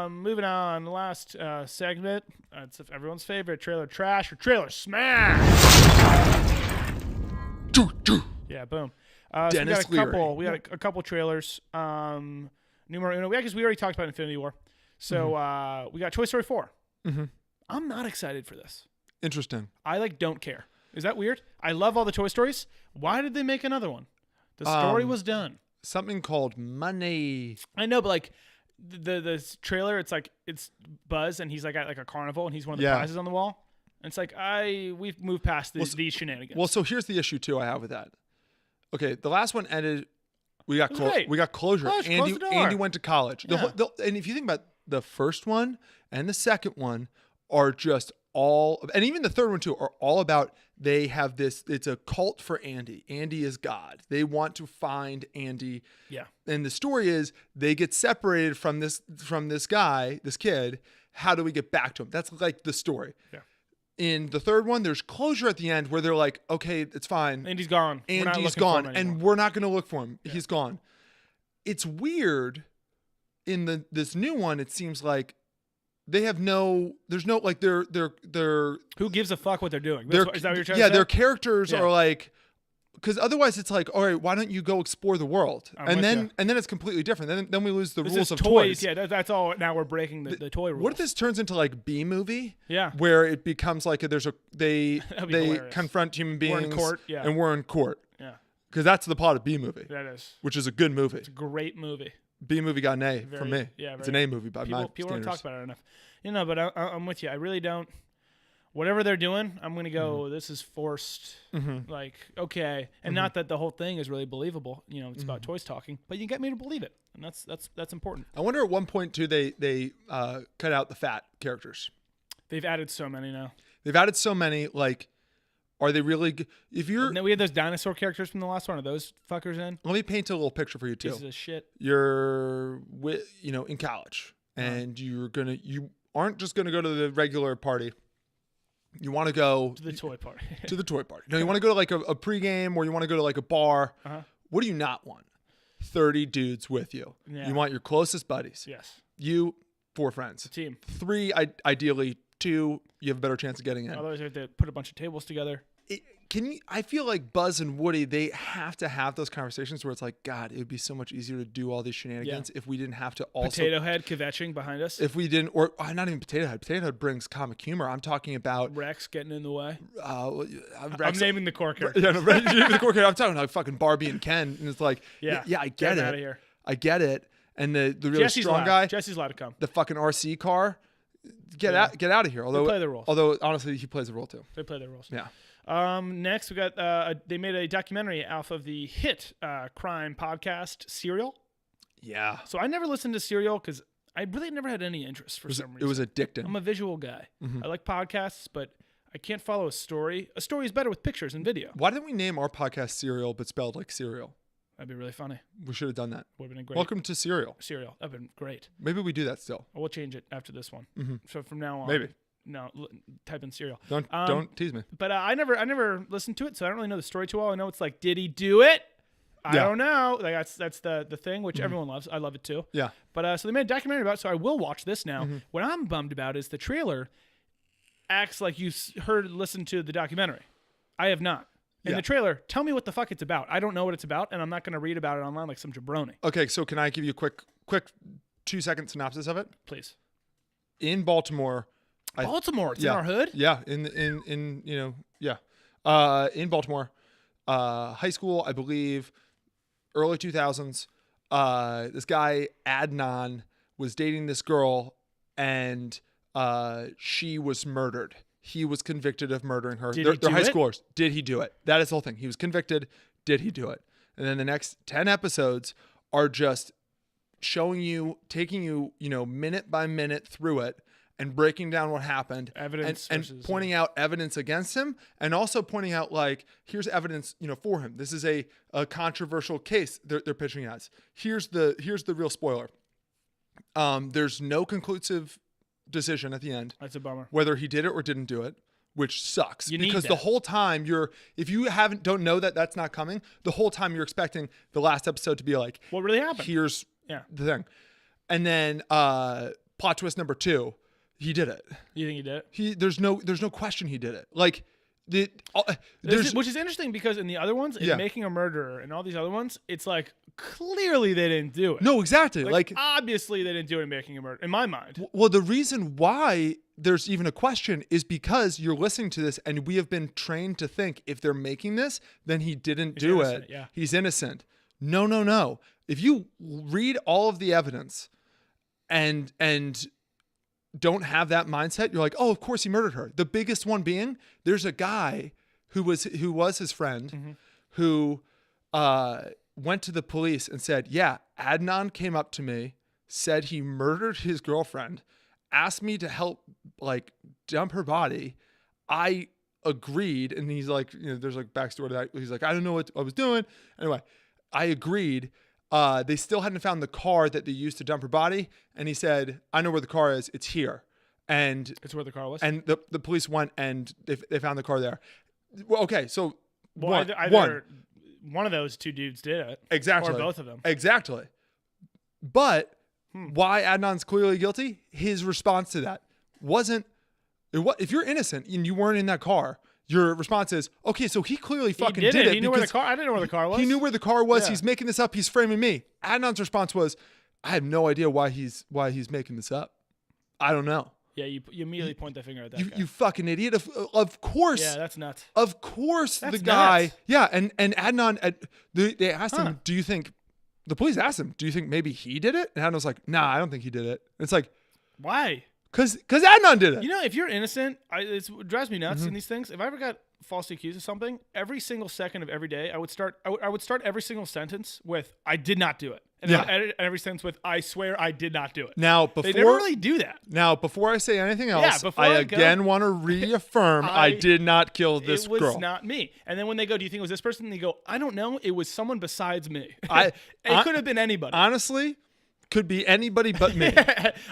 Moving on, the last segment. It's everyone's favorite trailer trash or trailer smash. Yeah, boom. So Dennis we got Leary. We got a couple trailers. Numero uno. Because we already talked about Infinity War. So we got Toy Story 4. Mm-hmm. I'm not excited for this. Interesting. I don't care. Is that weird? I love all the Toy Stories. Why did they make another one? The story was done. Something called money. I know, but like the trailer, it's Buzz and he's like at like a carnival and he's one of the prizes on the wall. And it's like we've moved past these shenanigans. Well, so here's the issue too I have with that. Okay, the last one ended. We got great. we got closure. Close the door. Andy went to college. Yeah. And if you think about the first one and the second one are just all, and even the third one too, are all about they have this. It's a cult for Andy. Andy is God. They want to find Andy. Yeah. And the story is they get separated from this guy, this kid. How do we get back to him? That's like the story. Yeah. In the third one, there's closure at the end where they're like, okay, it's fine. Andy's gone. Andy's gone, and we're not going to look for him. Yeah. He's gone. It's weird. In this new one, it seems like they have there's no like they're who gives a fuck what they're doing? Is that what you're trying to say? Yeah, their characters are like, because otherwise it's like, all right, why don't you go explore the world? And then it's completely different. Then we lose the rules of toys. Yeah, that's all. Now we're breaking the toy rules. What if this turns into like B movie? Yeah, where it becomes like they hilarious. confront human beings. We're in court. Yeah, and we're in court. Yeah, because that's the plot of B movie. That is, which is a good movie. It's a great movie. B movie got an A from me. Yeah, it's an A movie by my standards. People don't talk about it enough. But I'm with you. I really don't. Whatever they're doing, I'm gonna go. This is forced. Like okay, and not that the whole thing is really believable. It's about toys talking, but you get me to believe it, and that's important. I wonder at one point too they cut out the fat characters. They've added so many now. They've added so many. Like, are they really? If you're, we had those dinosaur characters from the last one. Are those fuckers in? Let me paint a little picture for you too. Pieces of shit. You're in college, and you aren't just gonna go to the regular party. You want to go to the toy party. To the toy party. No, you want to go to like a pregame, or you want to go to like a bar. What do you not want? 30 dudes with you. Yeah. You want your closest buddies. Yes. You, 4 friends. A team. 3, ideally 2. You have a better chance of getting in. Otherwise, you have to put a bunch of tables together. I feel like Buzz and Woody, they have to have those conversations where it's like, God, it would be so much easier to do all these shenanigans if we didn't have to also Potato Head kvetching behind us. If we didn't, or not even Potato Head. Potato Head brings comic humor. I'm talking about Rex getting in the way. Rex, I'm naming the core character. Yeah, no, Rex, the core character. I'm talking like fucking Barbie and Ken, and it's like, yeah, I get it. Out of here. I get it. And the really Jesse's strong allowed. guy, Jesse's allowed to come. the fucking RC car, get out of here. Although they play their roles. Although honestly, he plays a role too. They play their roles. Yeah. Next, we got they made a documentary off of the hit crime podcast Serial. Yeah. So I never listened to Serial because I really never had any interest for some reason. It was addicting. I'm a visual guy. I like podcasts, but I can't follow a story. A story is better with pictures and video. Why didn't we name our podcast Serial but spelled like cereal? That'd be really funny. We should have done that. Would have been great. Welcome to Serial. Serial. That'd been great. Maybe we do that still. We'll change it after this one. So from now on, Maybe. No, type in Serial. Don't tease me. But I never listened to it, so I don't really know the story too well. I know it's like, did he do it? I don't know. Like that's the thing, which everyone loves. I love it too. Yeah. But so they made a documentary about it, so I will watch this now. What I'm bummed about is the trailer acts like you listened to the documentary. I have not. In the trailer, tell me what the fuck it's about. I don't know what it's about, and I'm not going to read about it online like some jabroni. Okay, so can I give you a quick 2-second synopsis of it? Please. In Baltimore. Baltimore, it's in our hood? Yeah, in Baltimore, high school, I believe, early 2000s. This guy Adnan was dating this girl, and she was murdered. He was convicted of murdering her. They're high schoolers. Did he do it? That is the whole thing. He was convicted. Did he do it? And then the next 10 episodes are just showing you, taking you, minute by minute through it and breaking down what happened. Evidence and pointing out evidence against him, and also pointing out, like, here's evidence, for him. This is a controversial case they're pitching as. Here's the real spoiler. There's no conclusive decision at the end. That's a bummer. Whether he did it or didn't do it, which sucks. Because the whole time if you don't know that's not coming, the whole time you're expecting the last episode to be like, what really happened? Here's the thing. And then plot twist number 2, he did it. You think he did it? There's no question he did it. Like, which is interesting because in the other ones, in Making a Murderer and all these other ones, it's like clearly they didn't do it. No, exactly. Like obviously they didn't do it in Making a Murderer, in my mind. Well, the reason why there's even a question is because you're listening to this and we have been trained to think if they're making this, then he didn't do it. Yeah. He's innocent. No. If you read all of the evidence and don't have that mindset, you're like, oh, of course he murdered her. The biggest one being, there's a guy who was his friend who went to the police and said, yeah, Adnan came up to me, said he murdered his girlfriend, asked me to help, like, dump her body. I agreed. And he's like, there's like backstory to that. He's like, I don't know what I was doing. Anyway, I agreed. They still hadn't found the car that they used to dump her body. And he said, I know where the car is. It's here. And it's where the car was? And the police went and they found the car there. Well, okay, so either one of those two dudes did it. Exactly. Or both of them. Exactly. But why Adnan's clearly guilty, his response to that wasn't, if you're innocent and you weren't in that car, your response is, okay, so he clearly fucking did it. He knew where the car, I didn't know where the car was. He knew where the car was. Yeah. He's making this up. He's framing me. Adnan's response was, I have no idea why he's making this up. I don't know. Yeah, you immediately point the finger at that guy. You fucking idiot. Of course. Yeah, that's nuts. Of course That's the guy. nuts. Yeah, and Adnan, they asked him, do you think, the police asked him, do you think maybe he did it? And Adnan was like, nah, I don't think he did it. It's like, why? Because Adnan did it. If you're innocent, it drives me nuts in these things. If I ever got falsely accused of something, every single second of every day, I would start every single sentence with, I did not do it. And I would edit every sentence with, I swear I did not do it. Now, they never really do that. Now, before I say anything else, I again want to reaffirm I did not kill this girl. It was not me. And then when they go, do you think it was this person? And they go, I don't know. It was someone besides me. It could have been anybody. Honestly, could be anybody but me.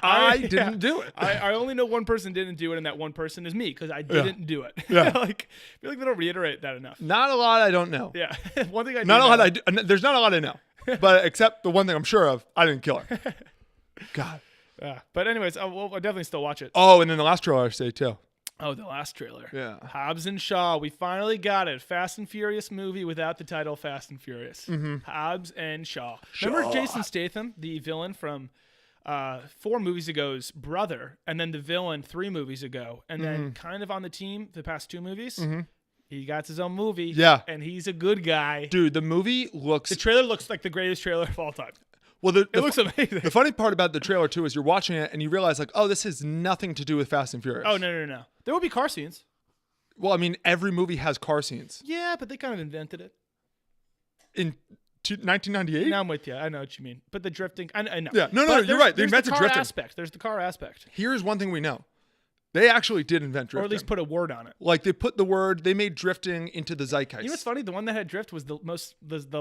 I didn't do it. I only know one person didn't do it, and that one person is me because I didn't do it. Yeah. I feel like they don't reiterate that enough. Not a lot I don't know. Yeah. One thing I do not a know. lot I do. There's not a lot I know. But except the one thing I'm sure of, I didn't kill her. God. But anyways, I'll definitely still watch it. Oh, and then the last trailer I say too. Oh, the last trailer. Yeah. Hobbs and Shaw. We finally got it. Fast and Furious movie without the title Fast and Furious. Hobbs and Shaw. Remember Jason Statham, the villain from 4 movies ago's brother, and then the villain 3 movies ago, and then kind of on the team the past 2 movies? He got his own movie. Yeah. And he's a good guy. Dude, the movie looks... The trailer looks like the greatest trailer of all time. Well, it looks amazing. The funny part about the trailer, too, is you're watching it and you realize, like, oh, this has nothing to do with Fast and Furious. Oh, no. There will be car scenes. Well, I mean, every movie has car scenes. Yeah, but they kind of invented it. In 1998? Now I'm with you. I know what you mean. But the drifting, I know. Yeah, no, you're right. They invented drifting. There's the car aspect. Here's one thing we know. They actually did invent drifting. Or at least put a word on it. Like, they made drifting into the zeitgeist. You know what's funny? The one that had drift was the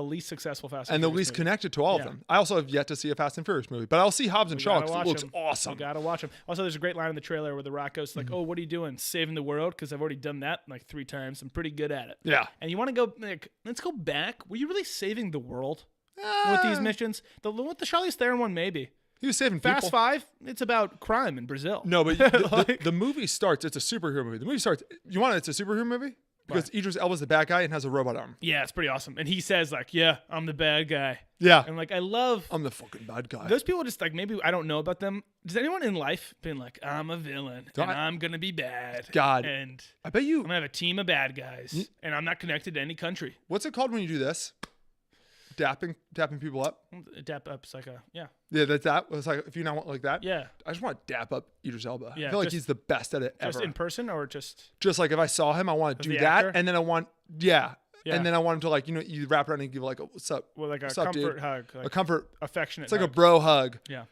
least successful Fast and Furious the least movie. connected to all of them. I also have yet to see a Fast and Furious movie, but I'll see Hobbs and Shaw because it looks awesome. You gotta watch them. Also, there's a great line in the trailer where The Rock goes like, "Oh, what are you doing? Saving the world?" Because I've already done that like 3 times. I'm pretty good at it. Yeah. And you want to go like, let's go back. Were you really saving the world with these missions? With the Charlize Theron one, maybe. He was saving people. Fast 5, it's about crime in Brazil. No, but the movie starts. It's a superhero movie. The movie starts. You want it? It's a superhero movie because Idris Elba's the bad guy and has a robot arm. Yeah, it's pretty awesome. And he says like, "Yeah, I'm the bad guy." Yeah, and like I love. I'm the fucking bad guy. Those people just like maybe I don't know about them. Does anyone in life been like, "I'm a villain and I'm gonna be bad"? God, and I bet you. I'm gonna have a team of bad guys, and I'm not connected to any country. What's it called when you do this? Dapping people up. Dap up's like a Yeah, that's that. It's like if you not want like that. Yeah. I just want to dap up Idris Elba. Yeah, I feel like he's the best at it ever. Just in person or just like if I saw him, I want to do that, actor? and then I want and then I want him to like you wrap around and give like a what's up, well, like a what's up, comfort dude? hug, like a comfort, affectionate. It's like hug. a bro hug. Yeah.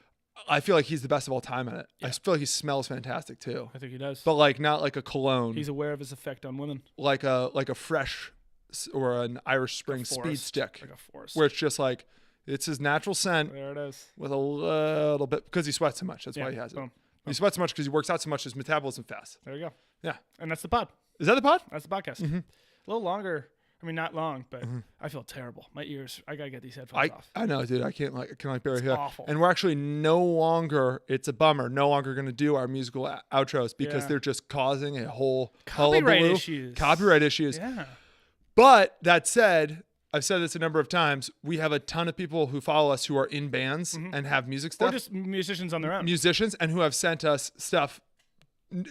I feel like he's the best of all time at it. Yeah. I feel like he smells fantastic too. I think he does. But like not like a cologne. He's aware of his effect on women. Like a fresh or an Irish Spring speed stick. Like a forest. Where it's just like it's his natural scent. There it is. With a little bit because he sweats so much. That's why he has it. Boom. He sweats so much because he works out so much. His metabolism fast. There you go. Yeah. And that's the pod. Is that the pod? That's the podcast. A little longer. I mean, not long, but I feel terrible. My ears. I gotta get these headphones off. I know, dude. I can barely hear. Awful. And we're actually no longer. It's a bummer. No longer going to do our musical outros because they're just causing a whole copyright hullabaloo. issues. Copyright issues. Yeah. But that said, I've said this a number of times. We have a ton of people who follow us who are in bands and have music stuff. Or just musicians on their own. Musicians and who have sent us stuff.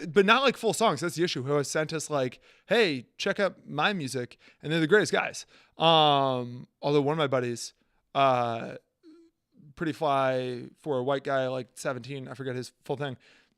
But not like full songs. That's the issue. Who has sent us like, hey, check out my music, and they're the greatest guys. Although one of my buddies, pretty fly for a white guy like 17. I forget his full thing.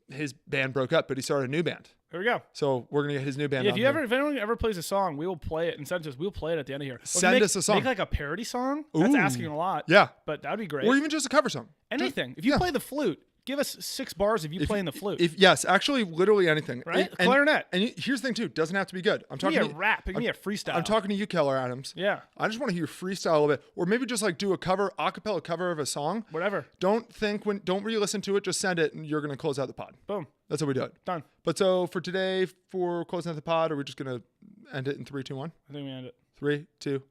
His band broke up, but he started a new band. Here we go. So we're gonna get his new band. Yeah, if anyone ever plays a song, we will play it and send it to us. We'll play it at the end of here. Send us a song. Make like a parody song. That's Ooh. asking a lot. Yeah, but that'd be great. Or even just a cover song. Anything. If you play the flute, give us 6 bars of you playing the flute. Yes, actually, literally anything. Right? Clarinet. And here's the thing too. Doesn't have to be good. I'm talking. Give me a rap. Give me a freestyle. I'm talking to you, Keller Adams. Yeah. I just want to hear freestyle a little bit, or maybe just like do a acapella cover of a song. Whatever. Don't re-listen to it. Just send it, and you're gonna close out the pod. Boom. That's how we do it. Done. But so for today, for closing out the pod, are we just gonna end it in 3, 2, 1? I think we end it. 3, 2,